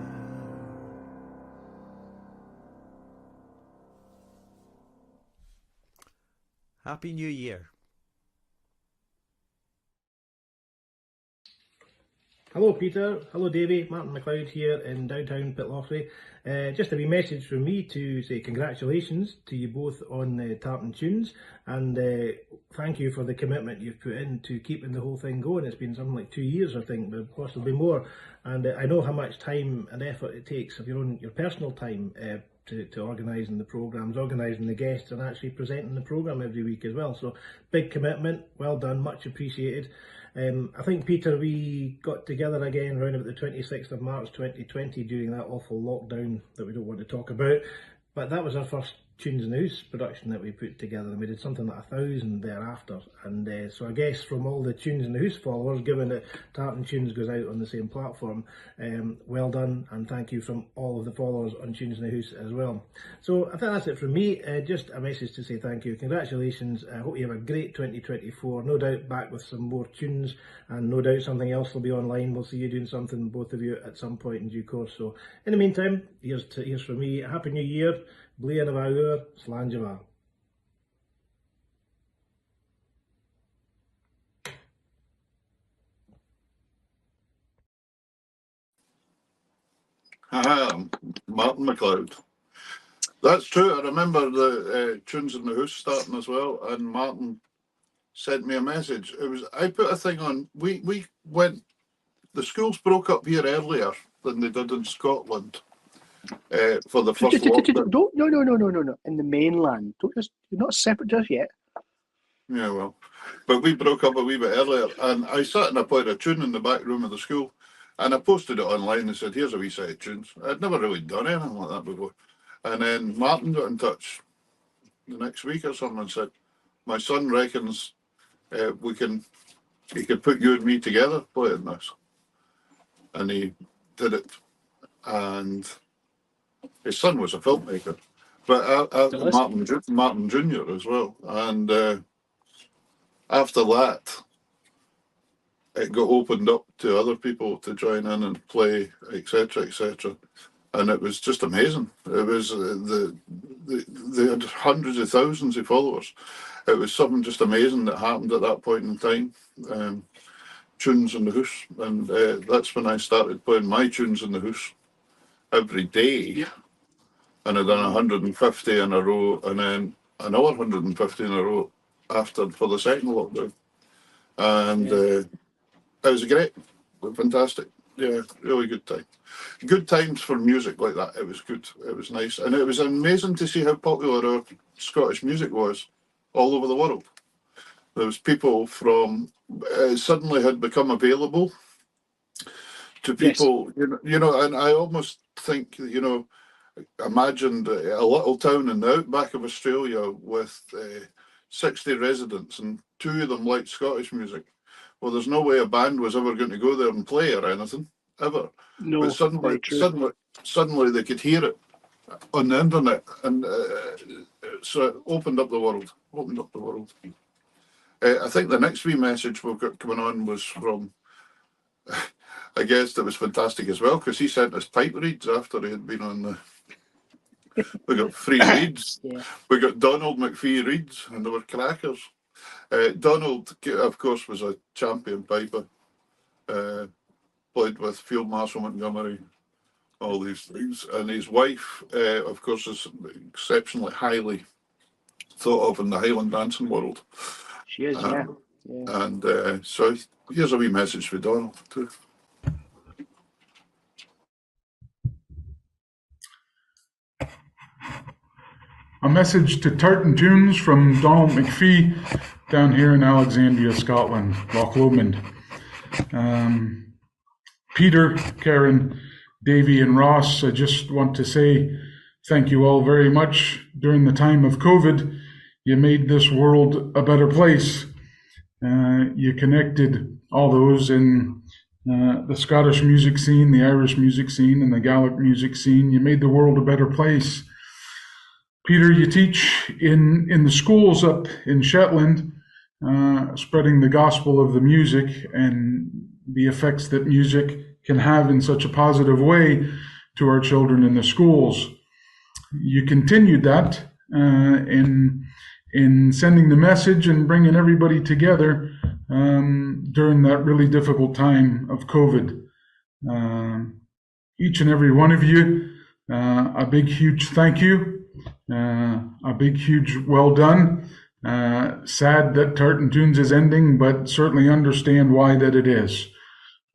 Happy New Year. Hello Peter, hello Davey, Martin McLeod here in downtown Pitlochry. Just a wee message from me to say congratulations to you both on Tartan Tunes, and thank you for the commitment you've put in to keeping the whole thing going. It's been something like 2 years I think, but possibly more, and I know how much time and effort it takes of your personal time to organising the programmes, organising the guests and actually presenting the programme every week as well. So big commitment, well done, much appreciated. I think, Peter, we got together again around about the 26th of March 2020 during that awful lockdown that we don't want to talk about, but that was our first Tunes in the House production that we put together, and we did something like 1,000 thereafter, and so I guess from all the Tunes in the House followers, given that Tartan Tunes goes out on the same platform, well done, and thank you from all of the followers on Tunes in the House as well. So I think that's it from me, just a message to say thank you, congratulations, I hope you have a great 2024, no doubt back with some more tunes, and no doubt something else will be online. We'll see you doing something, both of you, at some point in due course. So in the meantime, here's from me, a Happy New Year, Blian of our Slanjava. Martin McLeod. That's true. I remember the Tunes in the House starting as well, and Martin sent me a message. I put a thing on. We went. The schools broke up here earlier than they did in Scotland for the first lockdown. No. In the mainland, you're not separate just yet. Yeah, well, but we broke up a wee bit earlier, and I sat and I played a tune in the back room of the school, and I posted it online and said, "Here's a wee set of tunes." I'd never really done anything like that before, and then Martin got in touch the next week or something and said, "My son reckons he could put you and me together playing this," and he did it, and his son was a filmmaker, but Martin Jr. as well, and after that, it got opened up to other people to join in and play, etc., etc., and it was just amazing. It was they had hundreds of thousands of followers. It was something just amazing that happened at that point in time. Tunes in the House, and that's when I started playing my tunes in the house every day, and I'd done 150 in a row, and then another 150 in a row after for the second lockdown, and it was great, fantastic, really good time. Good times for music like that. It was good, it was nice, and it was amazing to see how popular our Scottish music was all over the world. There was people from suddenly had become available to people, and I almost think, imagined a little town in the outback of Australia with 60 residents, and 2 of them liked Scottish music. Well, there's no way a band was ever going to go there and play or anything, ever. No, but suddenly they could hear it on the internet, and so it opened up the world. I think the next wee message we've got coming on was from a guest that was fantastic as well, because he sent us pipe reads after he had been on the. We got 3 reads. Yeah. We got Donald McPhee reads, and they were crackers. Donald, of course, was a champion piper. Played with Field Marshal Montgomery, all these things, and his wife, of course, is exceptionally highly thought of in the Highland dancing world. She is, yeah. And so here's a wee message for Donald too. A message to Tartan Tunes from Donald McPhee. down here in Alexandria, Scotland, Loch Lomond. Peter, Karen, Davy, and Ross, I just want to say thank you all very much. During the time of COVID, you made this world a better place. You connected all those in the Scottish music scene, the Irish music scene, and the Gaelic music scene. You made the world a better place. Peter, you teach in the schools up in Shetland, spreading the gospel of the music and the effects that music can have in such a positive way to our children in the schools. You continued that in sending the message and bringing everybody together during that really difficult time of COVID. Each and every one of you, a big, huge thank you, a big, huge well done. Sad that Tartan Tunes is ending, but certainly understand why that it is.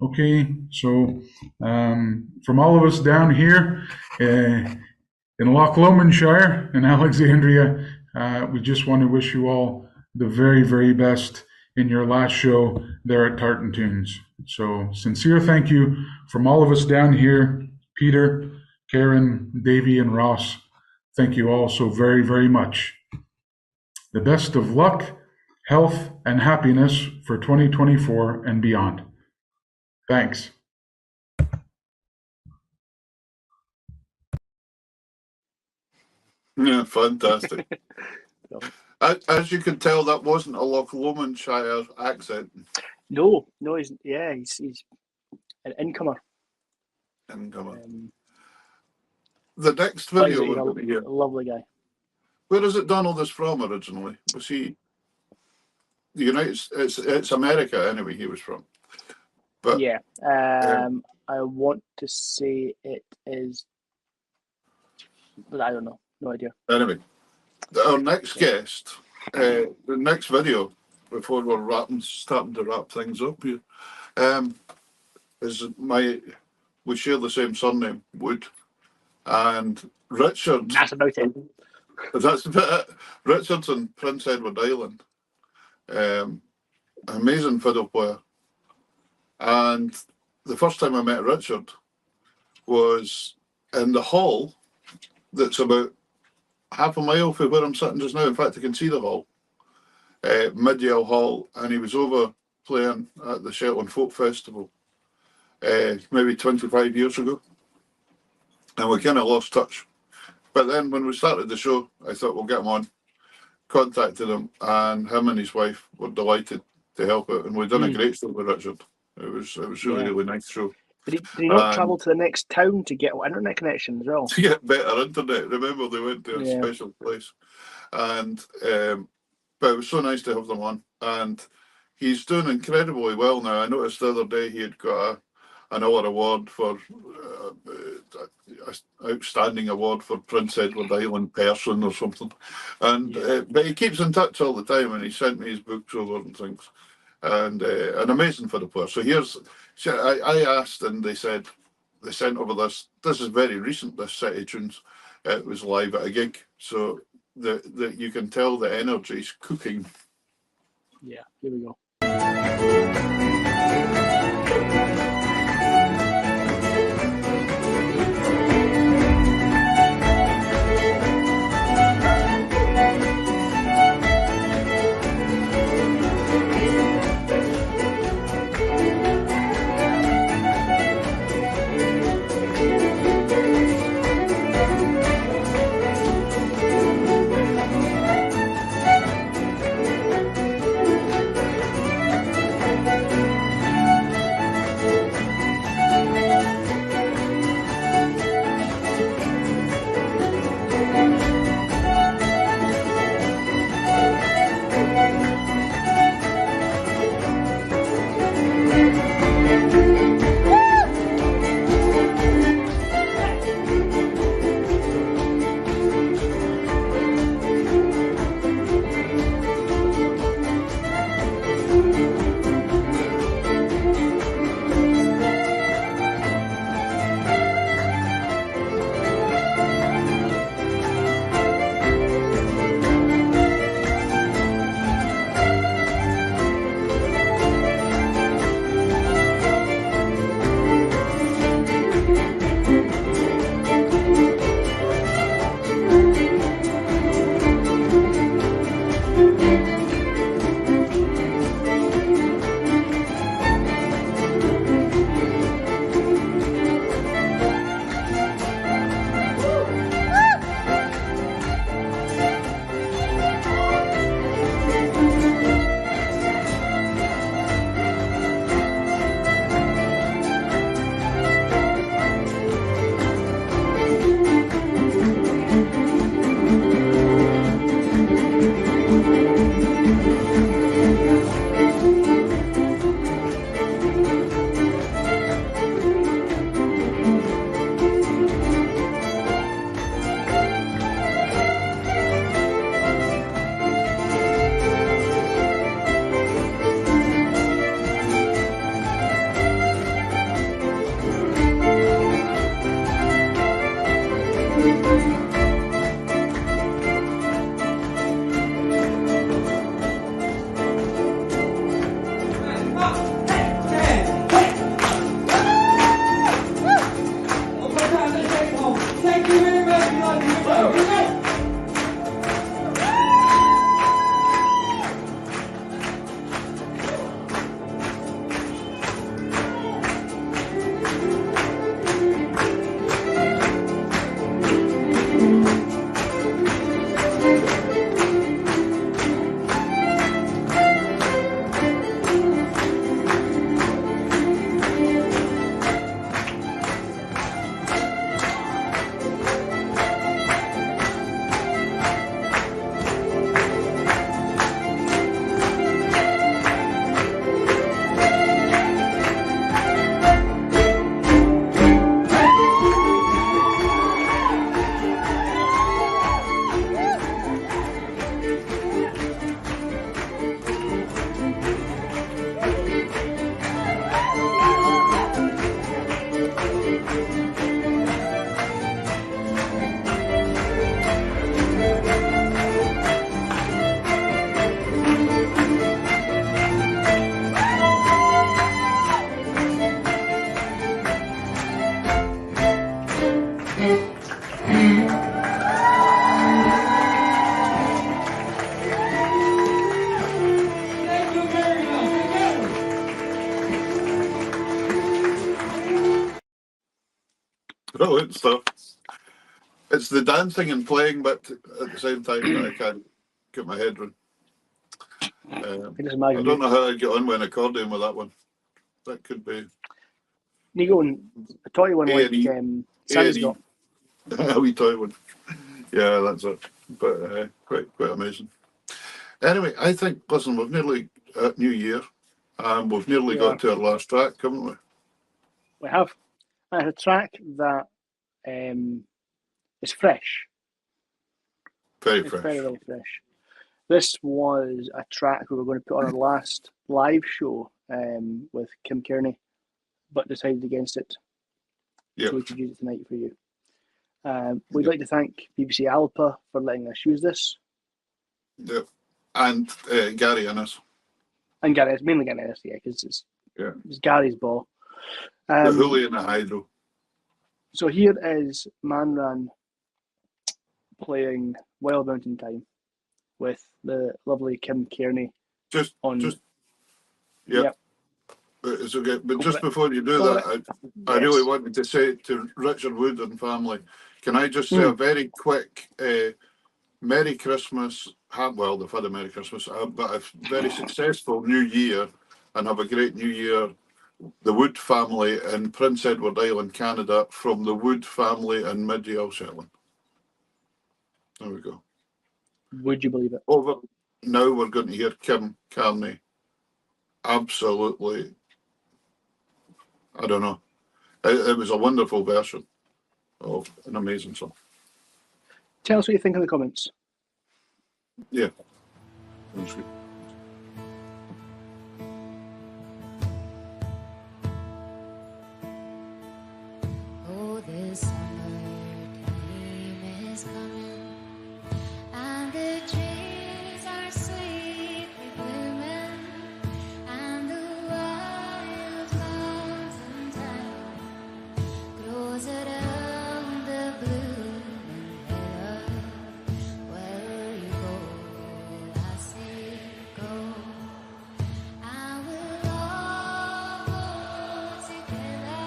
Okay, so from all of us down here in Loch Lomondshire in Alexandria, we just want to wish you all the very, very best in your last show there at Tartan Tunes. So sincere thank you from all of us down here, Peter, Karen, Davy, and Ross. Thank you all so very, very much. The best of luck, health, and happiness for 2024 and beyond. Thanks. Yeah, fantastic. As you can tell, that wasn't a Loch Lomondshire accent. No, he's an incomer. The next video He's we're going to hear. a lovely guy. Where is it Donald is from originally? Was he the United States? It's America anyway, he was from. But yeah, I want to say it is, but I don't know. No idea. Anyway, our next guest, the next video, before we're starting to wrap things up here, is we share the same surname, Wood, and Richard. That's about it. That's about it. Richard's in Prince Edward Island. Amazing fiddle player. And the first time I met Richard was in the hall that's about half a mile from where I'm sitting just now. In fact, I can see the hall, Midyale Hall, and he was over playing at the Shetland Folk Festival maybe 25 years ago. And we kind of lost touch. But then when we started the show, I thought we'll get him on. Contacted him, and him and his wife were delighted to help out. And we've done a great show with Richard. It was really, really nice show. Did he not travel to the next town to get internet connection as well? To get better internet. Remember, they went to a special place. And but it was so nice to have them on. And he's doing incredibly well now. I noticed the other day he had got another award for outstanding award for Prince Edward Island person or something. And but he keeps in touch all the time, and he sent me his books over and things. And an amazing fiddle player. So I asked, and they said they sent over this. This is very recent. This set of tunes. It was live at a gig, so the you can tell the energy's cooking. Yeah, here we go. Thank you very much. We love you. Good night. Brilliant stuff. It's the dancing and playing, but at the same time that I can't get my head around. I don't know how I'd get on with an accordion with that one. That could be. You go and a toy one like Sandy's got. A wee toy one. Yeah, that's it. But quite amazing. Anyway, I think, listen, we've nearly at New Year, and we've nearly got to our last track, haven't we? We have. And a track that is fresh. Very fresh. Very, very fresh. This was a track we were going to put on our last live show with Kim Kearney, but decided against it. Yep. So we could use it tonight for you. We'd like to thank BBC Alpa for letting us use this. Yep. And Gary Innes. And Gary, it's mainly Gary Innes, yeah, because it's Gary's ball. The Hoolie and the Hydro. So here is Manran playing Wild Mountain Time with the lovely Kim Kearney. Yep. It's okay. But just before you do that, I really wanted to say to Richard Wood and family, can I just say a very quick Merry Christmas. Well, they've had a Merry Christmas, but a very successful New Year, and have a great New Year. The Wood family in Prince Edward Island, Canada, from the Wood family in Mid-Yale, Shetland. There we go. Would you believe it? Over. Now we're going to hear Kim Kearney. Absolutely. I don't know. It was a wonderful version of an amazing song. Tell us what you think in the comments. Yeah. That's good. Oh, this summer time is coming, and the trees are sweetly blooming, and the wild mountain town grows around the blooming hill. Where you go, I say go, and we'll all go together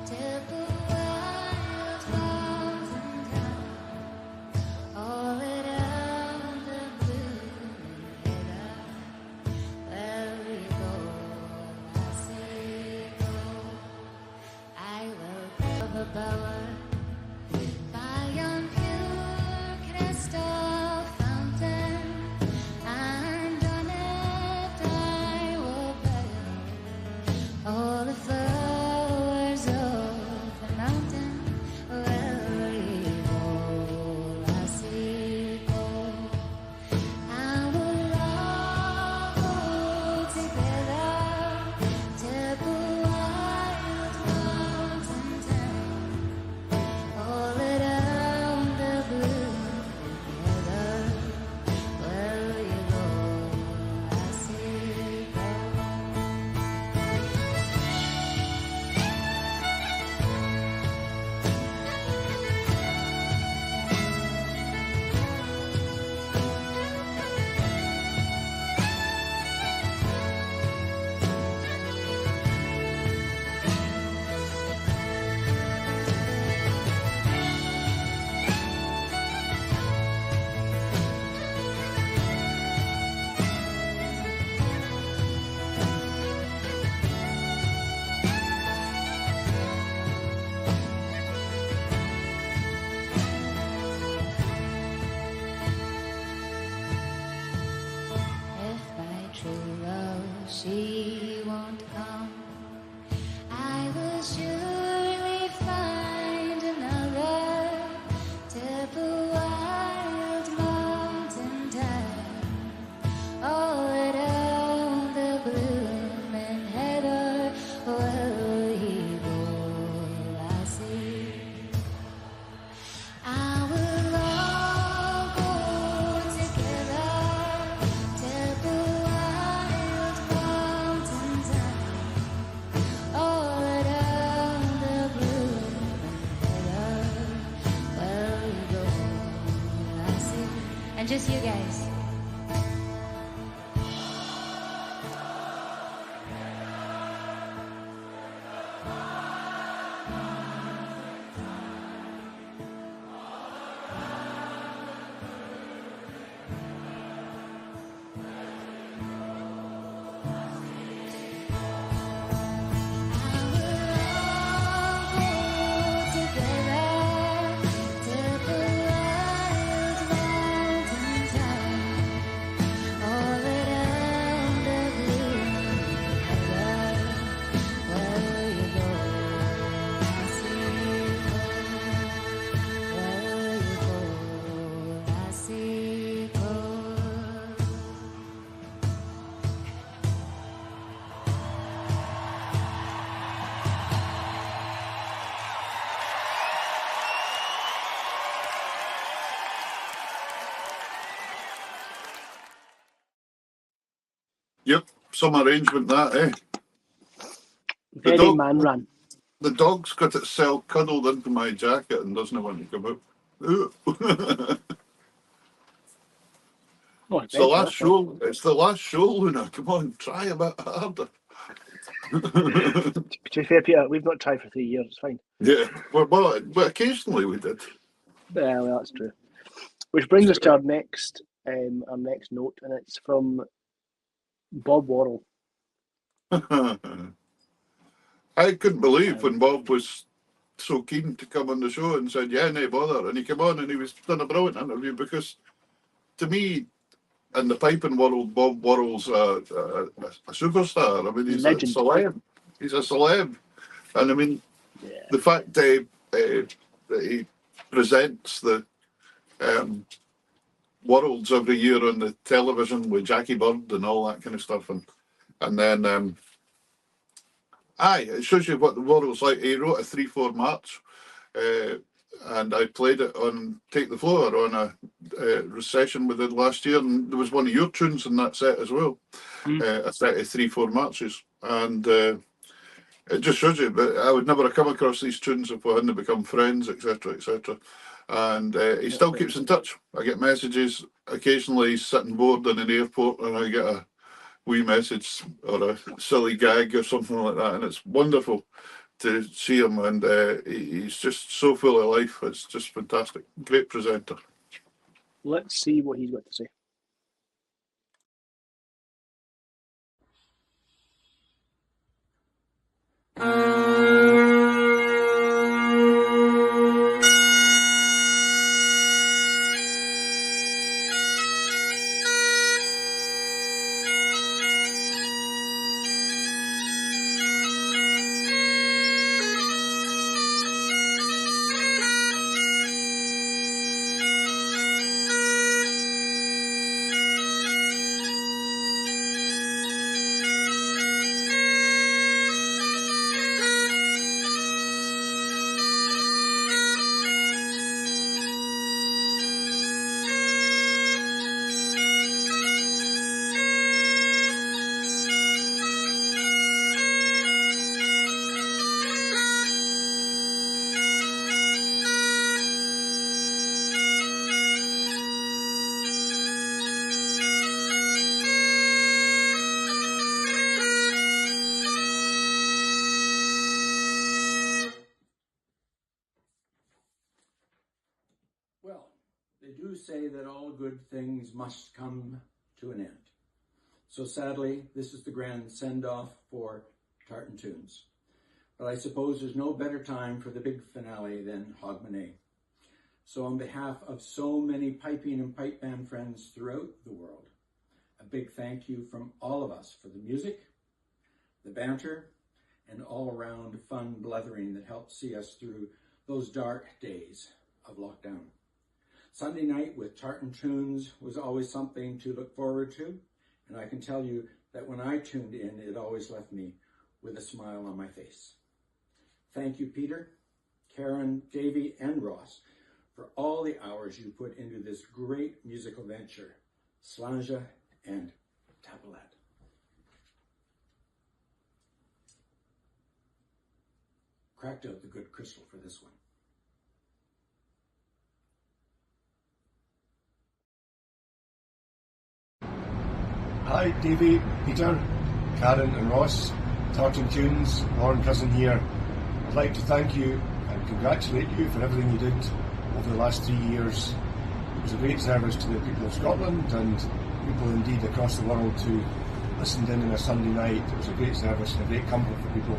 to the wild mountain town, all around the blooming hill. Where we go, I say go. I will build a bower by yon pure crystal fountain, and on it I will bury all the flowers of the mountain. Where we go, I say go, and we'll all go together to the wild mountain town, she won't come, I will surely find another typical wild mountain time. All around the blooming heather, where he go, I see. I will all go together to the wild mountain time. All around the blooming heather, where we go, I see. And just you guys. Yep, some arrangement that, eh? Very man run. The dog's got itself cuddled into my jacket and doesn't want to come out. Ooh. Oh, It's the last show. It's the last show, Luna. Come on, try a bit harder. To be fair, Peter, we've not tried for 3 years. It's fine. Yeah, well, but occasionally we did. Yeah, well, that's true. Which brings us to our next note, and it's from Bob Worrell. I couldn't believe when Bob was so keen to come on the show and said, yeah, no bother. And he came on and he was done a brilliant interview because to me, in the piping world, Bob Worrell's a superstar. I mean, he's a celeb. He's a celeb. And I mean, the fact that he presents the Worlds every year on the television with Jackie Bird and all that kind of stuff. And then, it shows you what the World's like. He wrote a 3/4 march. And I played it on Take the Floor on a recession we did last year, and there was one of your tunes in that set as well, a set of 3/4 marches, and it just shows you. But I would never have come across these tunes if we hadn't become friends, etc., etc. And he still keeps in touch. I get messages occasionally. He's sitting bored in an airport, and I get a wee message or a silly gag or something like that, and it's wonderful to see him, and he's just so full of life. It's just fantastic. Great presenter. Let's see what he's got to say. Well, they do say that all good things must come to an end. So sadly, this is the grand send-off for Tartan Tunes. But I suppose there's no better time for the big finale than Hogmanay. So on behalf of so many piping and pipe band friends throughout the world, a big thank you from all of us for the music, the banter, and all-around fun blethering that helped see us through those dark days of lockdown. Sunday night with Tartan Tunes was always something to look forward to, and I can tell you that when I tuned in, it always left me with a smile on my face. Thank you, Peter, Karen, Davey, and Ross, for all the hours you put into this great musical venture, Slanja and Tapalat. Cracked out the good crystal for this one. Hi, Davey, Peter, Karen and Ross, Tartan Tunes, Lauren Cousin here. I'd like to thank you and congratulate you for everything you did over the last 3 years. It was a great service to the people of Scotland and people indeed across the world who listened in on a Sunday night. It was a great service and a great comfort for people.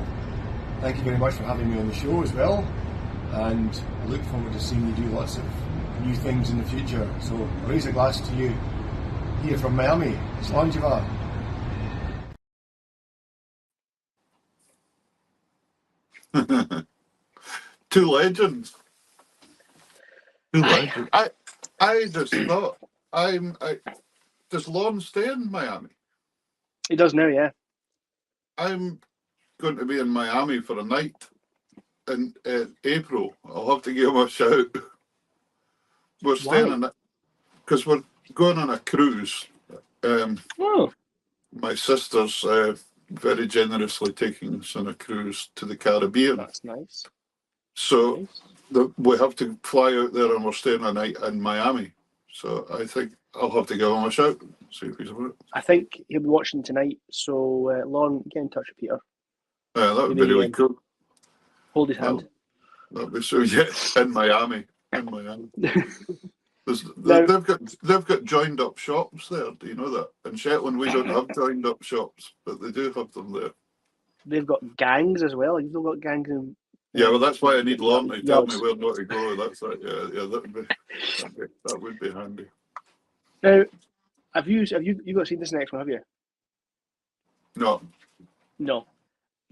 Thank you very much for having me on the show as well, and I look forward to seeing you do lots of new things in the future. So I raise a glass to you here from Miami. Slanjava. Two legends. Two legends. I just thought, does Lon stay in Miami? He does now, yeah. I'm going to be in Miami for a night in April. I'll have to give him a shout. We're staying in it because we're going on a cruise. My sister's very generously taking us on a cruise to the Caribbean. That's nice. So we have to fly out there and we're staying a night in Miami. So I think I'll have to give him a shout, see if he's about it. I think he'll be watching tonight, so Lauren, get in touch with Peter. That would be really cool. Hold his hand. That'd be so, yeah, in Miami. They've got joined up shops there. Do you know that? In Shetland, we don't have joined up shops, but they do have them there. They've got gangs as well. You've got gangs in. Yeah, well, that's why I need Lauren to tell me where not to go. That's that. Yeah, that would be handy. Now, have you got to see this next one? Have you? No. No.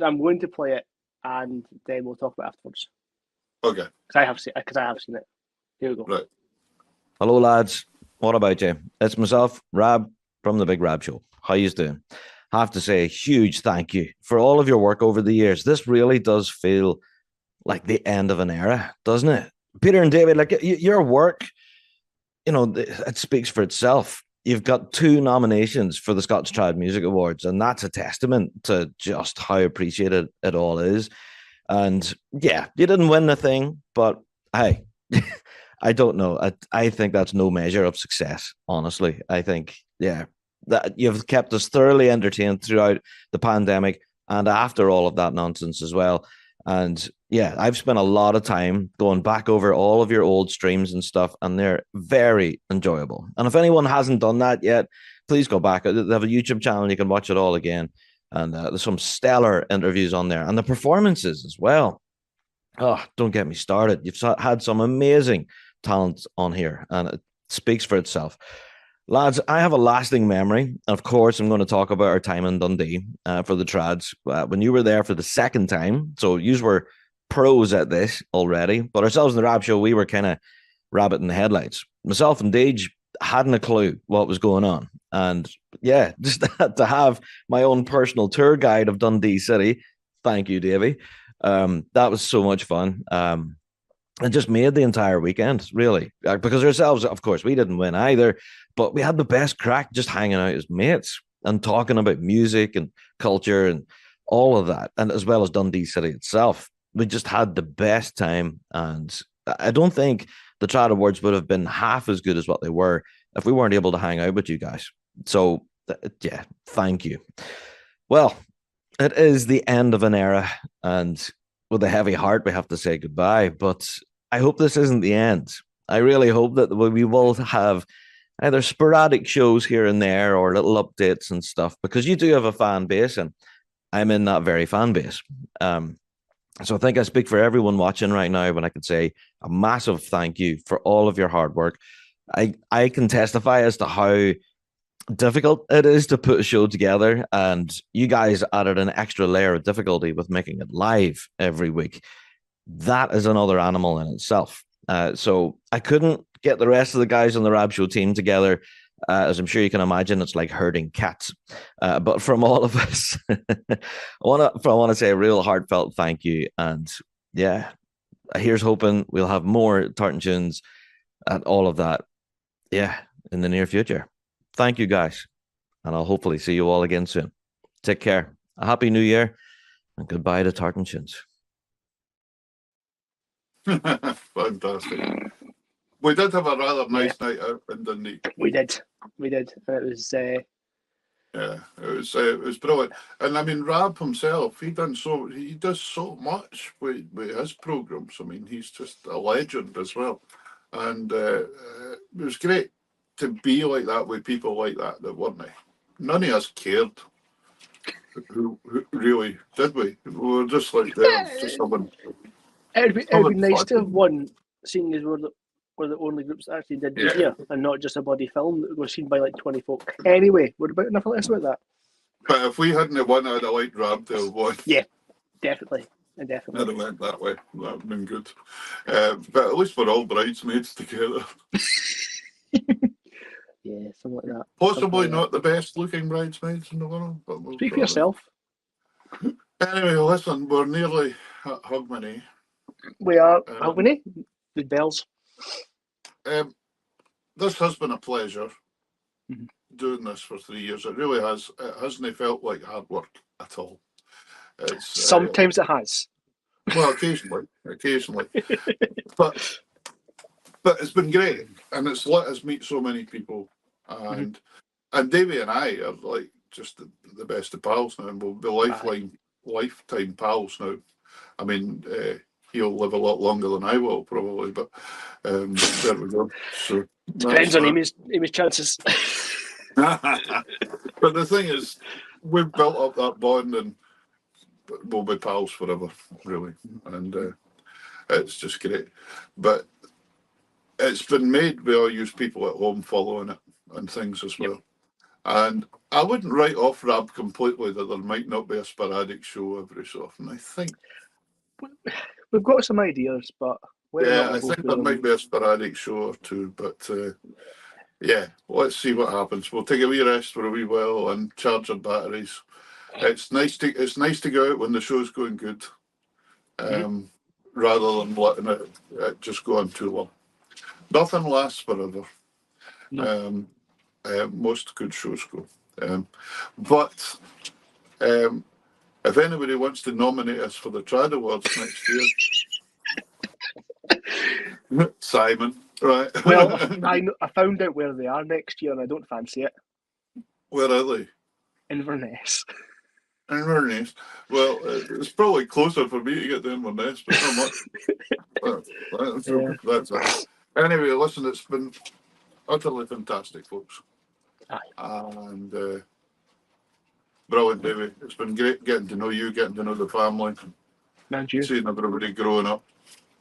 I'm going to play it, and then we'll talk about it afterwards. Okay. Because I have seen it. Here we go. Right. Hello, lads. What about you? It's myself, Rab, from the Big Rab Show. How you doing? I have to say a huge thank you for all of your work over the years. This really does feel like the end of an era, doesn't it? Peter and David, like your work, you know, it speaks for itself. You've got 2 nominations for the Scots Trad Music Awards, and that's a testament to just how appreciated it all is. And yeah, you didn't win the thing, but hey, I don't know. I think that's no measure of success, honestly. I think, yeah, that you've kept us thoroughly entertained throughout the pandemic and after all of that nonsense as well. And yeah, I've spent a lot of time going back over all of your old streams and stuff, and they're very enjoyable. And if anyone hasn't done that yet, please go back. They have a YouTube channel. You can watch it all again. And there's some stellar interviews on there, and the performances as well. Oh, don't get me started. You've had some amazing talent on here, and it speaks for itself. Lads, I have a lasting memory. And of course, I'm going to talk about our time in Dundee for the Trads. When you were there for the second time, so you were pros at this already, but ourselves in the Rab Show, we were kind of rabbit in the headlights. Myself and Dage hadn't a clue what was going on. And yeah, just to have my own personal tour guide of Dundee City, thank you, Davey. That was so much fun. It just made the entire weekend, really. Because ourselves, of course, we didn't win either, but we had the best crack just hanging out as mates and talking about music and culture and all of that, and as well as Dundee City itself. We just had the best time, and I don't think the Trad Awards would have been half as good as what they were if we weren't able to hang out with you guys. So, yeah, thank you. Well, it is the end of an era, and with a heavy heart, we have to say goodbye, but I hope this isn't the end. I really hope that we will have either sporadic shows here and there or little updates and stuff, because you do have a fan base, and I'm in that very fan base. So I think I speak for everyone watching right now when I can say a massive thank you for all of your hard work. I can testify as to how difficult it is to put a show together, and you guys added an extra layer of difficulty with making it live every week. That is another animal in itself. So I couldn't get the rest of the guys on the Rab Show team together. As I'm sure you can imagine, it's like herding cats. But from all of us, I want to say a real heartfelt thank you. And yeah, here's hoping we'll have more Tartan Tunes and all of that. Yeah, in the near future. Thank you, guys. And I'll hopefully see you all again soon. Take care. A happy new year and goodbye to Tartan Tunes. Fantastic. We did have a rather nice night out in Dundee. We did. It was. Yeah, it was brilliant. And I mean, Rab himself, he does so much with his programs. I mean, he's just a legend as well. And it was great to be like that with people like that weren't they? None of us cared. Who really did we? We were just like there, just having. It'd be nice to have one, seeing as we're the only groups that actually did media and not just a body film that was seen by like 20 folk. Anyway, we're about enough less about that. But if we hadn't won, I'd have liked Rab to have won. Yeah, definitely. I'd have went that way. That would have been good. But at least we're all bridesmaids together. Yeah, something like that. Possibly not the best looking bridesmaids in the world, but we'll speak for yourself. Anyway, listen, we're nearly at Hogmanay. We are Hogmanay. Good bells. This has been a pleasure doing this for 3 years. It really has. It hasn't felt like hard work at all. Sometimes it has. Well, occasionally, but it's been great, and it's let us meet so many people, and Davey and I are like just the best of pals now, and we'll be lifetime pals now. I mean, he'll live a lot longer than I will probably, but there we go. So depends on Amy's chances. But the thing is, we've built up that bond, and we'll be pals forever, really, and it's just great. But it's been made by all you people at home following it and things as well. And I wouldn't write off Rab completely that there might not be a sporadic show every so often. I think we've got some ideas, but I think there might be a sporadic show or two. But yeah, let's see what happens. We'll take a wee rest for a wee while and charge our batteries. It's nice to go out when the show's going good, rather than letting it just go on too long. Nothing lasts forever. No. Most good shows go. But if anybody wants to nominate us for the Trad Awards next year, Simon, right? Well, I found out where they are next year, and I don't fancy it. Where are they? Inverness. Inverness. Well, it's probably closer for me to get to Inverness, but not much. That's it. Anyway, listen, it's been utterly fantastic, folks. And brilliant, David. It's been great getting to know you, getting to know the family, seeing everybody growing up.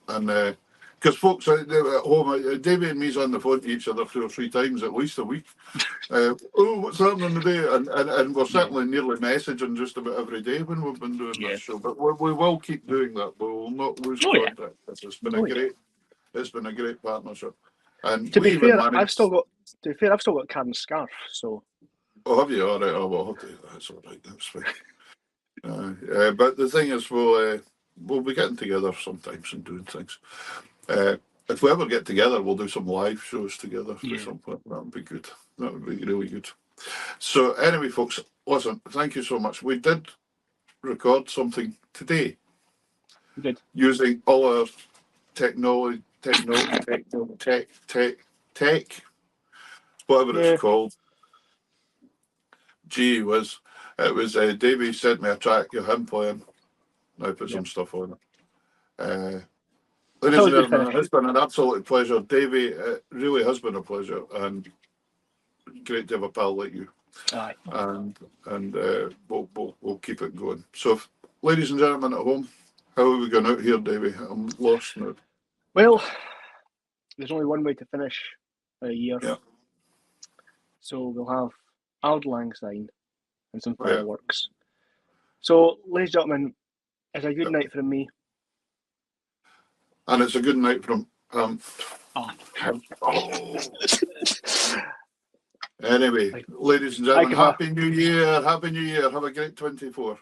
And because folks at home, David and me's on the phone to each other 2 or 3 times at least a week. What's happening today? And we're certainly nearly messaging just about every day when we've been doing this show. But we will keep doing that. We will not lose contact. It's been a great partnership. And to be fair, I've still got Karen's scarf. So. Oh, have you? All right. Oh, well, that's all right. That's fine. But the thing is, we'll be getting together sometimes and doing things. If we ever get together, we'll do some live shows together for something. That would be good. That would be really good. So anyway, folks, listen, thank you so much. We did record something today. We did. Using all our technology, tech, whatever it's called. Gee whiz. It was Davey sent me a track of him playing. I put some stuff on it. Ladies and gentlemen, it's been an absolute pleasure. Davey, it really has been a pleasure, and great to have a pal like you. Aye. And we'll keep it going. So, ladies and gentlemen at home, how are we going out here, Davey? I'm lost now. Well, there's only one way to finish a year. Yeah. So we'll have Auld Lang Syne, and some Yeah. fireworks. So, ladies and gentlemen, it's a good night from me. And it's a good night from Anyway, ladies and gentlemen, Goodbye. Happy New Year. Happy New Year. Have a great 24.